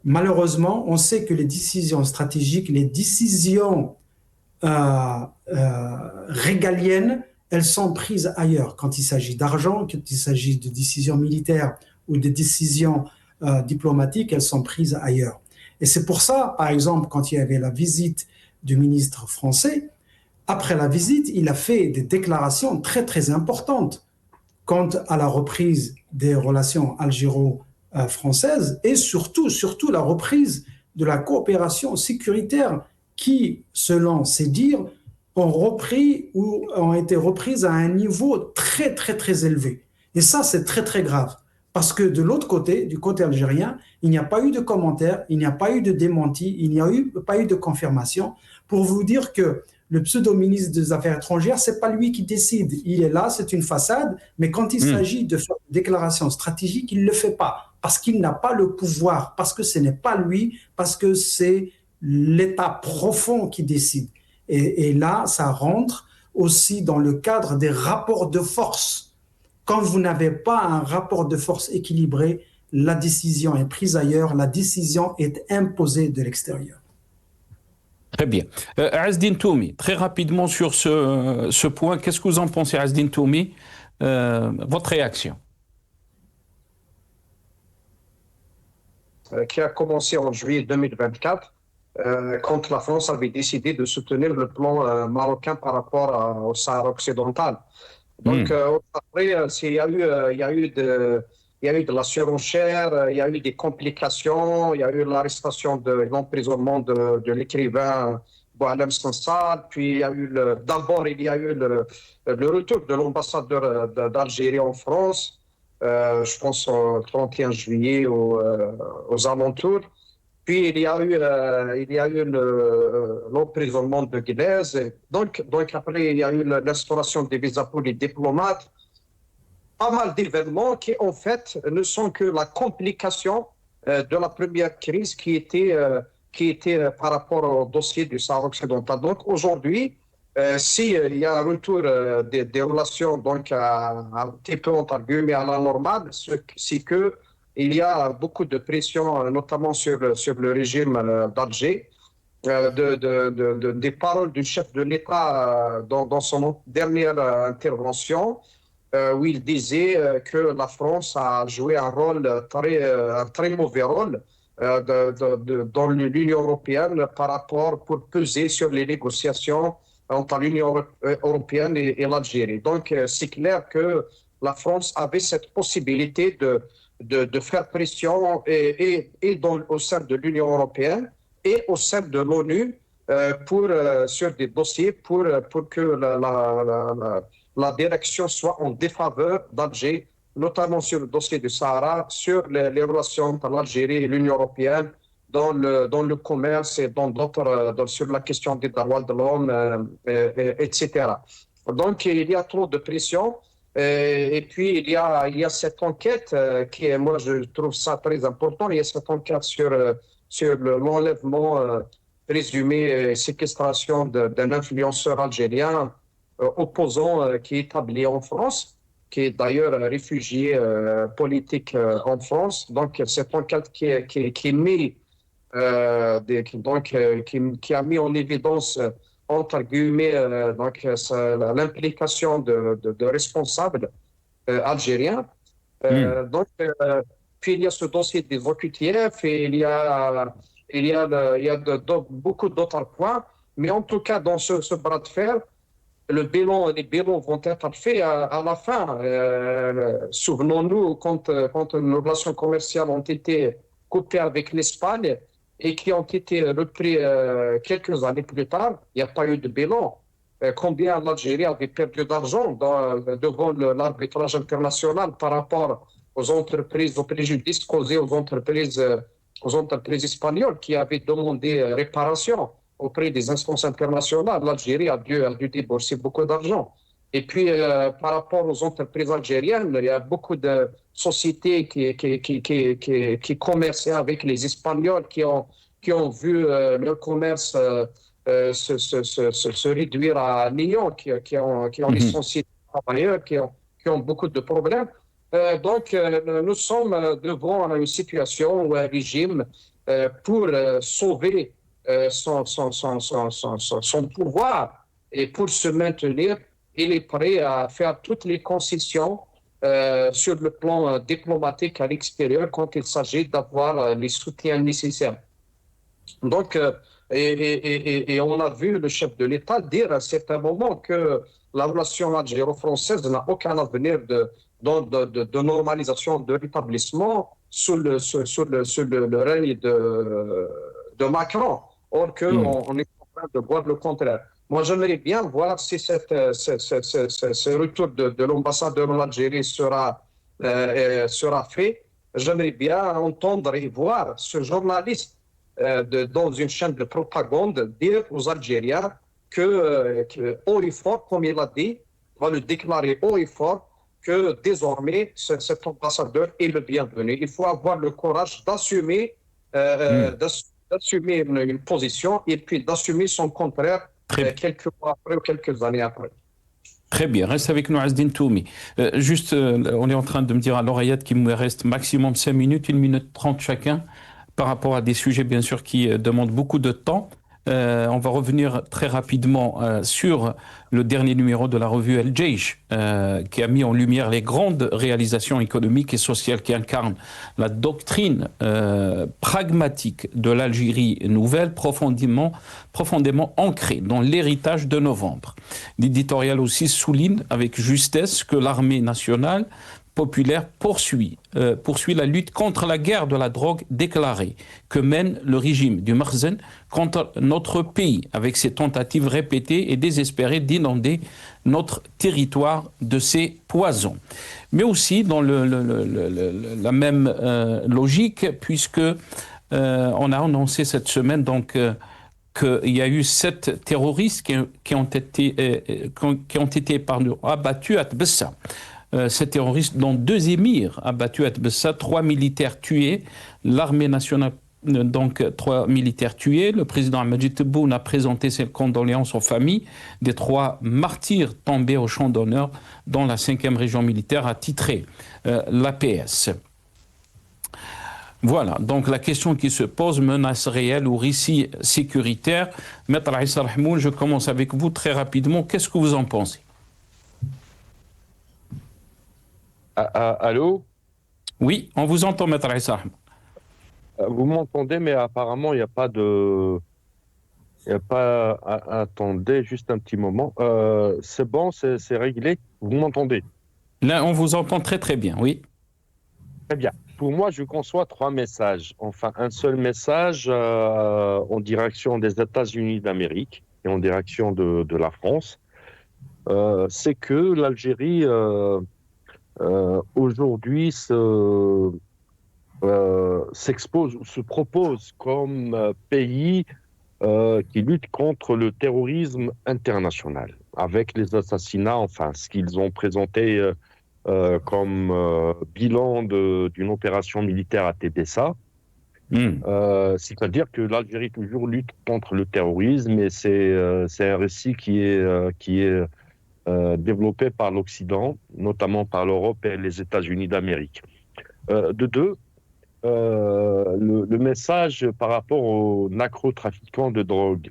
malheureusement, on sait que les décisions stratégiques, les décisions régaliennes, elles sont prises ailleurs. Quand il s'agit d'argent, quand il s'agit de décisions militaires ou de décisions diplomatiques, elles sont prises ailleurs. Et c'est pour ça, par exemple, quand il y avait la visite du ministre français, après la visite, il a fait des déclarations très, très importantes quant à la reprise des relations algéro-françaises et surtout la reprise de la coopération sécuritaire qui, selon ses dires, ont repris ou ont été reprises à un niveau très, très, très élevé. Et ça, c'est très, très grave. Parce que de l'autre côté, du côté algérien, il n'y a pas eu de commentaires, il n'y a pas eu de démenti, il n'y a pas eu de confirmation pour vous dire que le pseudo-ministre des Affaires étrangères, ce n'est pas lui qui décide. Il est là, c'est une façade, mais quand il s'agit de faire une déclaration stratégique, il ne le fait pas parce qu'il n'a pas le pouvoir, parce que ce n'est pas lui, parce que c'est l'État profond qui décide. Et là, ça rentre aussi dans le cadre des rapports de force. Quand vous n'avez pas un rapport de force équilibré, la décision est prise ailleurs, la décision est imposée de l'extérieur. Très bien. Azdine Toumi, très rapidement sur ce point, qu'est-ce que vous en pensez, Azdine Toumi, votre réaction? Qui a commencé en juillet 2024, quand la France avait décidé de soutenir le plan marocain par rapport au Sahara occidental. Donc, après, il y a eu de la surenchère, il y a eu des complications, il y a eu l'arrestation l'emprisonnement de l'écrivain Boualem Sansal, puis d'abord il y a eu le retour de l'ambassadeur d'Algérie en France, je pense au 31 juillet aux alentours. Puis il y a eu l'emprisonnement de Gueldez. Donc après, il y a eu l'instauration des visas pour les diplomates. Pas mal d'événements qui, en fait, ne sont que la complication de la première crise qui était par rapport au dossier du Sahara occidental. Donc aujourd'hui, s'il y a un retour des relations donc un petit peu entre guillemets à la normale, c'est que il y a beaucoup de pression, notamment sur le régime d'Alger, des paroles du chef de l'État dans son dernière intervention, où il disait que la France a joué un très mauvais rôle dans l'Union européenne pour peser sur les négociations entre l'Union européenne et l'Algérie. Donc, c'est clair que la France avait cette possibilité de faire pression au sein de l'Union européenne et au sein de l'ONU sur des dossiers pour que la direction soit en défaveur d'Alger, notamment sur le dossier du Sahara, sur les relations entre l'Algérie et l'Union européenne, dans le commerce et sur la question des droits de l'homme, etc. Donc, il y a trop de pression. Et puis, il y a cette enquête moi, je trouve ça très important. Il y a cette enquête sur l'enlèvement présumé et séquestration d'un influenceur algérien opposant qui est établi en France, qui est d'ailleurs réfugié politique en France. Donc, cette enquête qui a mis en évidence entre guillemets l'implication de responsables algériens. Puis il y a ce dossier des OQTF et il y a beaucoup d'autres points. Mais en tout cas, dans ce bras de fer, les bilans vont être faits à la fin. Souvenons-nous, quand nos relations commerciales ont été coupées avec l'Espagne et qui ont été repris quelques années plus tard, il n'y a pas eu de bilan. Combien l'Algérie avait perdu d'argent devant l'arbitrage international par rapport aux entreprises, aux préjudices causés aux entreprises espagnoles qui avaient demandé réparation auprès des instances internationales. L'Algérie a dû débourser beaucoup d'argent. Et puis, par rapport aux entreprises algériennes, il y a beaucoup de sociétés qui commerçaient avec les Espagnols, qui ont vu leur commerce se réduire à néant, qui ont licencié des travailleurs, qui ont beaucoup de problèmes. Donc, nous sommes devant une situation ou un régime pour sauver son pouvoir et pour se maintenir, il est prêt à faire toutes les concessions sur le plan diplomatique à l'extérieur quand il s'agit d'avoir les soutiens nécessaires. Donc, et on a vu le chef de l'État dire à un certain moment que la relation algéro-française n'a aucun avenir de normalisation, de rétablissement sous le règne de Macron. Or qu'on est en train de voir le contraire. Moi, j'aimerais bien voir si ce retour de l'ambassadeur en Algérie sera fait. J'aimerais bien entendre et voir ce journaliste dans une chaîne de propagande dire aux Algériens que haut et fort, comme il a dit, va le déclarer haut et fort, que désormais cet ambassadeur est le bienvenu. Il faut avoir le courage d'assumer une position et puis d'assumer son contraire quelques mois après ou quelques années après. Très bien, reste avec nous Azdine Toumi. On est en train de me dire à l'oreillette qu'il me reste maximum 5 minutes, 1 minute 30 chacun, par rapport à des sujets bien sûr qui demandent beaucoup de temps. On va revenir très rapidement sur le dernier numéro de la revue El Jaish, qui a mis en lumière les grandes réalisations économiques et sociales qui incarnent la doctrine pragmatique de l'Algérie nouvelle, profondément ancrée dans l'héritage de novembre. L'éditorial aussi souligne avec justesse que l'armée nationale populaire poursuit la lutte contre la guerre de la drogue déclarée que mène le régime du Makhzen contre notre pays, avec ses tentatives répétées et désespérées d'inonder notre territoire de ces poisons. Mais aussi dans la même logique, puisque on a annoncé cette semaine donc qu'il y a eu 7 terroristes qui ont été abattus à Tbessa. Ces terroristes, dont 2 émirs abattus à Tbessa, 3 militaires tués, l'armée nationale, donc 3 militaires tués. Le président Ahmed Tebboune a présenté ses condoléances aux familles des 3 martyrs tombés au champ d'honneur dans la 5e région militaire, a titré l'APS. Voilà, donc la question qui se pose, menace réelle ou récit sécuritaire. Maître Issa Rahmoun, je commence avec vous très rapidement. Qu'est-ce que vous en pensez? Allô? Oui, on vous entend, Maître Issa. Vous m'entendez, mais apparemment, il n'y a pas de... Attendez, juste un petit moment. C'est bon, c'est réglé? Vous m'entendez? Là, on vous entend très très bien, oui. Très bien. Pour moi, je conçois 3 messages. Enfin, un seul message en direction des États-Unis d'Amérique et en direction de la France. C'est que l'Algérie... aujourd'hui se propose comme pays qui lutte contre le terrorisme international, avec les assassinats, enfin ce qu'ils ont présenté comme bilan d'une opération militaire à Tébessa. C'est-à-dire que l'Algérie toujours lutte contre le terrorisme, et c'est un récit qui est développé par l'Occident, notamment par l'Europe et les États-Unis d'Amérique. De deux, le message par rapport aux narcotrafiquants de drogue.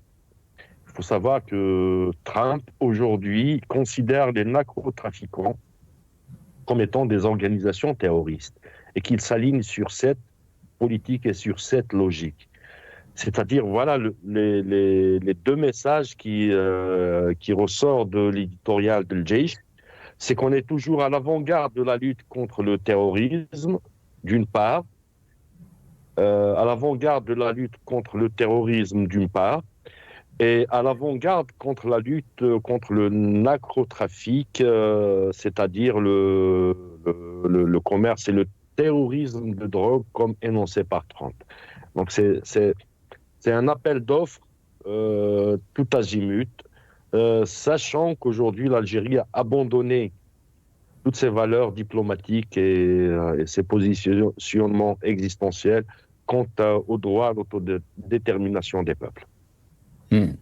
Il faut savoir que Trump, aujourd'hui, considère les narcotrafiquants comme étant des organisations terroristes et qu'il s'aligne sur cette politique et sur cette logique. C'est-à-dire, voilà les deux messages qui ressortent de l'éditorial de Jaish, c'est qu'on est toujours à l'avant-garde de la lutte contre le terrorisme, d'une part, à l'avant-garde de la lutte contre le terrorisme, d'une part, et à l'avant-garde contre la lutte contre le narcotrafic, c'est-à-dire le commerce et le terrorisme de drogue comme énoncé par Trump. Donc c'est un appel d'offres tout azimut, sachant qu'aujourd'hui l'Algérie a abandonné toutes ses valeurs diplomatiques et ses positionnements existentiels quant au droit à l'autodétermination des peuples.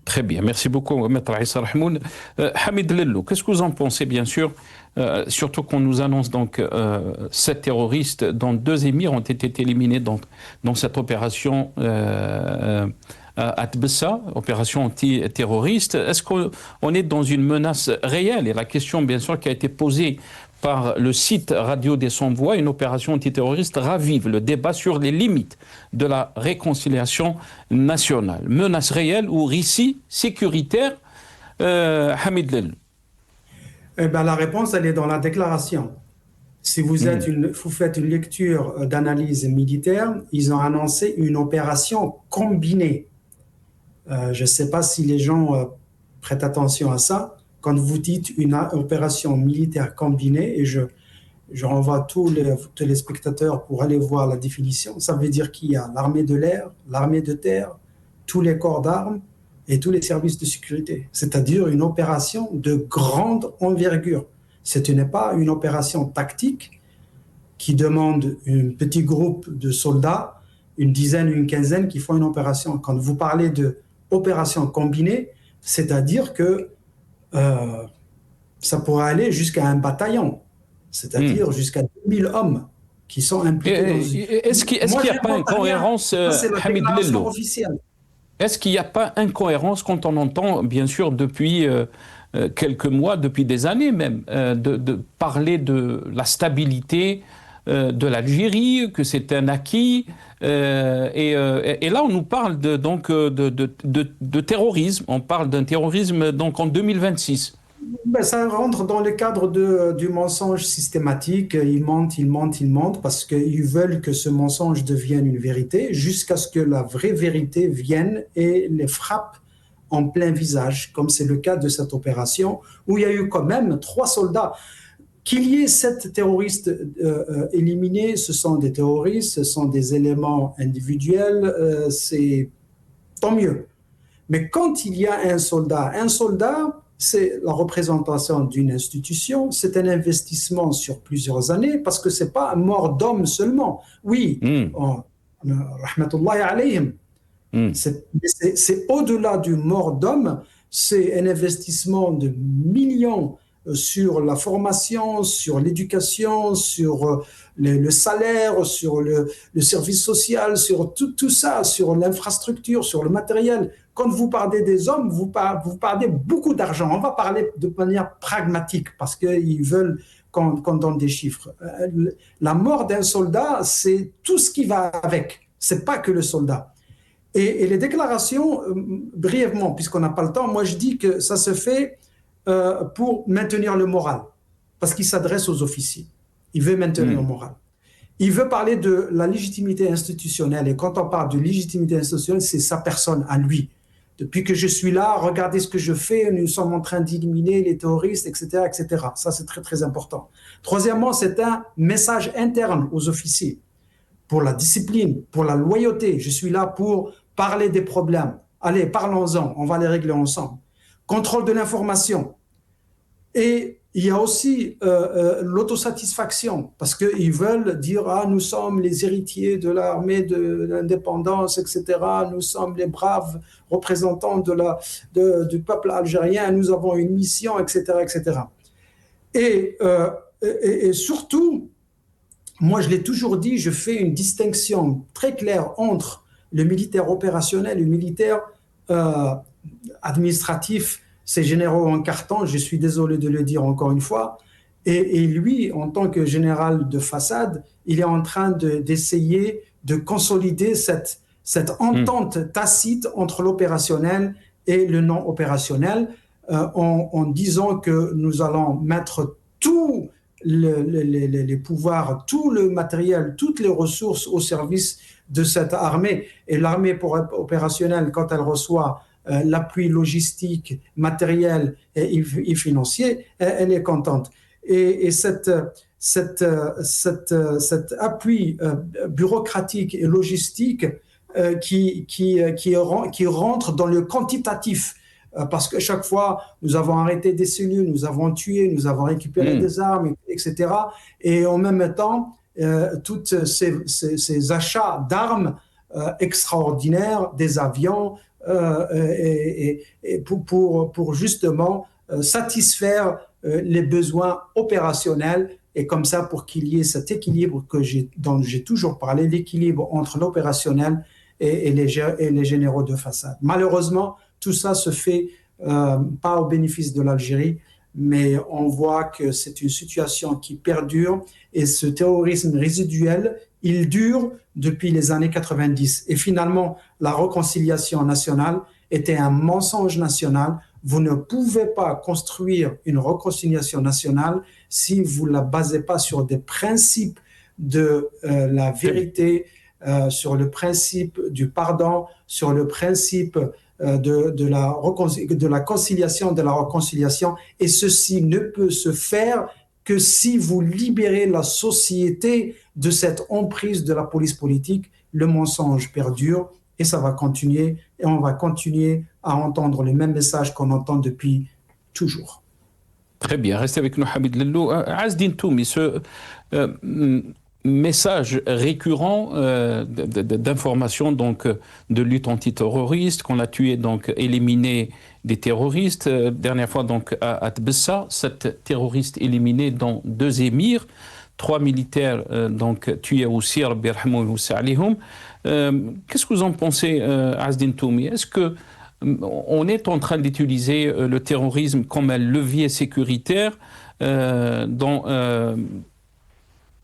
Très bien, merci beaucoup, Maître Issa Rahmoun. Hamid Lello, qu'est-ce que vous en pensez, bien sûr, surtout qu'on nous annonce donc 7 terroristes, dont 2 émirs ont été éliminés dans cette opération à Tbessa, opération antiterroriste. Est-ce qu'on est dans une menace réelle? Et la question, bien sûr, qui a été posée par le site Radio des Sans-Voix, une opération antiterroriste ravive le débat sur les limites de la réconciliation nationale. Menace réelle ou récit sécuritaire, Hamid Lello? La réponse, elle est dans la déclaration. Si vous faites une lecture d'analyse militaire, ils ont annoncé une opération combinée. Je ne sais pas si les gens prêtent attention à ça. Quand vous dites une opération militaire combinée, et je renvoie tous les téléspectateurs pour aller voir la définition, ça veut dire qu'il y a l'armée de l'air, l'armée de terre, tous les corps d'armes et tous les services de sécurité. C'est-à-dire une opération de grande envergure. Ce n'est pas une opération tactique qui demande un petit groupe de soldats, une dizaine, une quinzaine qui font une opération. Quand vous parlez d'opération combinée, c'est-à-dire que ça pourrait aller jusqu'à un bataillon, c'est-à-dire jusqu'à 2000 hommes qui sont impliqués. Est-ce qu'il n'y a pas incohérence, Hamid Lello, officielle. Est-ce qu'il n'y a pas incohérence quand on entend, bien sûr, depuis quelques mois, depuis des années même, de parler de la stabilité de l'Algérie, que c'est un acquis, et là on nous parle de terrorisme, on parle d'un terrorisme donc en 2026. Ça rentre dans le cadre du mensonge systématique. Ils mentent parce qu'ils veulent que ce mensonge devienne une vérité jusqu'à ce que la vraie vérité vienne et les frappe en plein visage, comme c'est le cas de cette opération où il y a eu quand même 3 soldats. Qu'il y ait 7 terroristes éliminés, ce sont des terroristes, ce sont des éléments individuels, c'est tant mieux. Mais quand il y a un soldat, c'est la représentation d'une institution, c'est un investissement sur plusieurs années, parce que ce n'est pas mort d'homme seulement. Oui, rahmatullahi alayhim, c'est au-delà du mort d'homme, c'est un investissement de millions sur la formation, sur l'éducation, sur le salaire, sur le service social, sur tout ça, sur l'infrastructure, sur le matériel. Quand vous parlez des hommes, vous parlez beaucoup d'argent. On va parler de manière pragmatique parce qu'ils veulent qu'on donne des chiffres. La mort d'un soldat, c'est tout ce qui va avec. Ce n'est pas que le soldat. Et les déclarations, brièvement, puisqu'on n'a pas le temps, moi je dis que ça se fait pour maintenir le moral, parce qu'il s'adresse aux officiers. Il veut maintenir le moral. Il veut parler de la légitimité institutionnelle. Et quand on parle de légitimité institutionnelle, c'est sa personne à lui. Depuis que je suis là, regardez ce que je fais, nous sommes en train d'éliminer les terroristes, etc., etc. Ça, c'est très, très important. Troisièmement, c'est un message interne aux officiers pour la discipline, pour la loyauté. Je suis là pour parler des problèmes. Allez, parlons-en, on va les régler ensemble. Contrôle de l'information. Et il y a aussi l'autosatisfaction, parce qu'ils veulent dire « Ah, nous sommes les héritiers de l'armée de l'indépendance, etc. Nous sommes les braves représentants du peuple algérien. Nous avons une mission, etc. etc. » Et surtout, moi, je l'ai toujours dit, je fais une distinction très claire entre le militaire opérationnel et le militaire administratif. Ces généraux en carton, je suis désolé de le dire encore une fois, et lui, en tant que général de façade, il est en train d'essayer de consolider cette entente tacite entre l'opérationnel et le non opérationnel, en disant que nous allons mettre tous les pouvoirs, tout le matériel, toutes les ressources au service de cette armée. Et l'armée opérationnelle, quand elle reçoit l'appui logistique, matériel et financier, elle est contente. Et cet appui bureaucratique et logistique qui rentre dans le quantitatif, parce que chaque fois, nous avons arrêté des cellules, nous avons tué, nous avons récupéré des armes, etc. Et en même temps, tous ces achats d'armes extraordinaires, des avions, pour justement satisfaire les besoins opérationnels, et comme ça, pour qu'il y ait cet équilibre dont j'ai toujours parlé, l'équilibre entre l'opérationnel et les généraux de façade. Malheureusement, tout ça se fait pas au bénéfice de l'Algérie, mais on voit que c'est une situation qui perdure, et ce terrorisme résiduel, il dure depuis les années 90. Et finalement, la réconciliation nationale était un mensonge national. Vous ne pouvez pas construire une réconciliation nationale si vous ne la basez pas sur des principes de la vérité, sur le principe du pardon, sur le principe de la conciliation, de la réconciliation. Et ceci ne peut se faire que si vous libérez la société de cette emprise de la police politique. Le mensonge perdure, et ça va continuer, et on va continuer à entendre le même message qu'on entend depuis toujours. Très bien, restez avec nous, Hamid Lellou. Azdine Toumi, ce message récurrent d'information, donc de lutte antiterroriste, qu'on a tué, donc éliminé des terroristes. Dernière fois, donc à Tbessa, 7 terroristes éliminés, dont 2 émirs, 3 militaires donc tués aussi. Qu'est-ce que vous en pensez, Azdine Toumi? Est-ce que on est en train d'utiliser le terrorisme comme un levier sécuritaire dans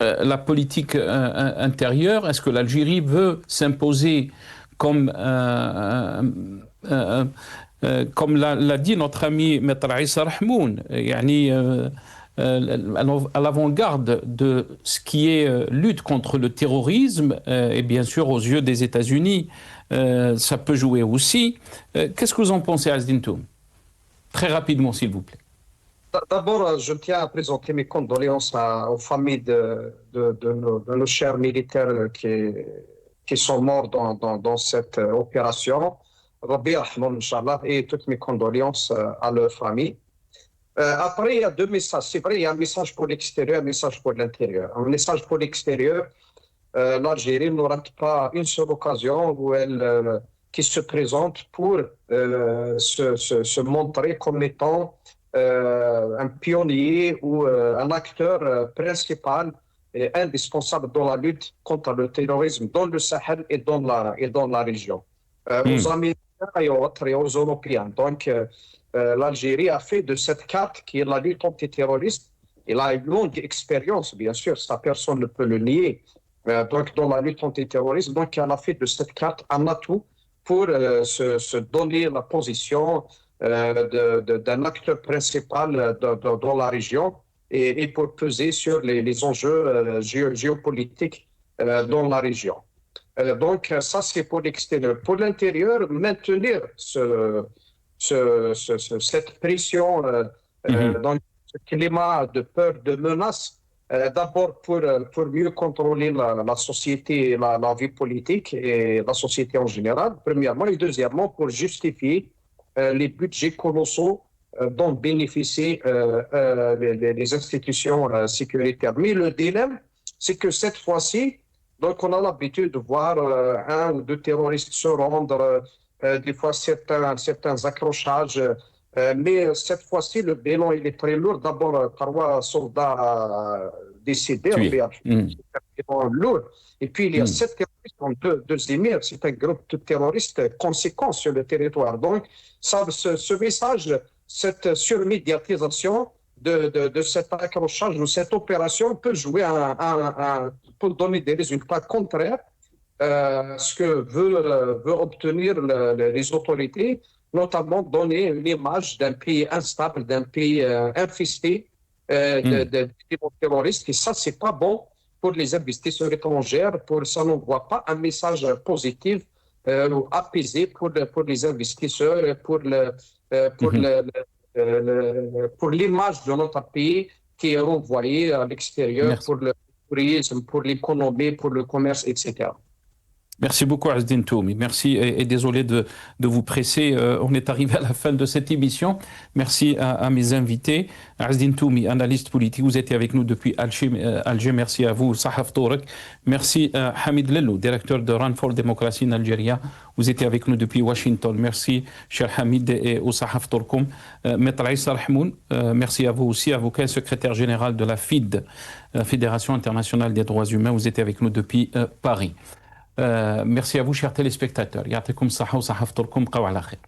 la politique intérieure? Est-ce que l'Algérie veut s'imposer comme l'a dit notre ami Maître Issa Rahmoun, à l'avant-garde de ce qui est lutte contre le terrorisme, et bien sûr aux yeux des États-Unis, ça peut jouer aussi. Qu'est-ce que vous en pensez, Azdine Toumi? Très rapidement, s'il vous plaît. D'abord, je tiens à présenter mes condoléances aux familles de nos chers militaires qui sont morts dans cette opération. Rabbi Rahman, Inch'Allah, et toutes mes condoléances à leurs familles. Après, il y a 2 messages. C'est vrai, il y a un message pour l'extérieur, un message pour l'intérieur. Un message pour l'extérieur, l'Algérie ne rate pas une seule occasion où qui se présente pour se montrer comme étant un pionnier ou un acteur principal et indispensable dans la lutte contre le terrorisme dans le Sahel et dans la région. Aux Américains et aux Européens. Donc, l'Algérie a fait de cette carte qui est la lutte antiterroriste. Il a une longue expérience, bien sûr, ça personne ne peut le nier, donc dans la lutte antiterroriste. Donc, elle a fait de cette carte un atout pour se donner la position d'un acteur principal dans la région et pour peser sur les enjeux géopolitiques dans la région. Donc, ça, c'est pour l'extérieur. Pour l'intérieur, maintenir cette pression dans ce climat de peur, de menace, d'abord pour mieux contrôler la société, la vie politique et la société en général, premièrement, et deuxièmement, pour justifier les budgets colossaux dont bénéficient les institutions sécuritaires. Mais le dilemme, c'est que cette fois-ci, donc on a l'habitude de voir 1 ou 2 terroristes se rendre, des fois certains accrochages, mais cette fois-ci, le bilan il est très lourd. D'abord, 3 soldats décédés, c'est lourd. Et puis, il y a 7 terroristes, dont 2 émirs. C'est un groupe de terroristes conséquent sur le territoire. Donc, ce message, cette surmédiatisation de cet accrochage, de cette opération peut jouer pour donner des résultats contraires ce que veut obtenir les autorités, notamment donner une image d'un pays instable, d'un pays infesté de terroristes. Et ça, c'est pas bon pour les investisseurs étrangers. Ça n'envoie pas un message positif ou apaisé pour les investisseurs, pour l'image de notre pays qui est renvoyée à l'extérieur pour le tourisme, pour l'économie, pour le commerce, etc. Merci beaucoup, Azdine Toumi. Merci et désolé de vous presser. On est arrivé à la fin de cette émission. Merci à mes invités. Azdine Toumi, analyste politique, vous étiez avec nous depuis Alger. Merci à vous, Sahaf Tourek. Merci à Hamid Lelou, directeur de Run for Democracy en Algérie. Vous étiez avec nous depuis Washington. Merci, cher Hamid et au Sahaf Tourkoum. Maître Aïssa Rahmoun, merci à vous aussi, avocat secrétaire général de la FID, Fédération internationale des droits humains. Vous étiez avec nous depuis Paris. Merci à vous, chers téléspectateurs. Ya'atikum saha wa sahafturkum, qaw ala khair.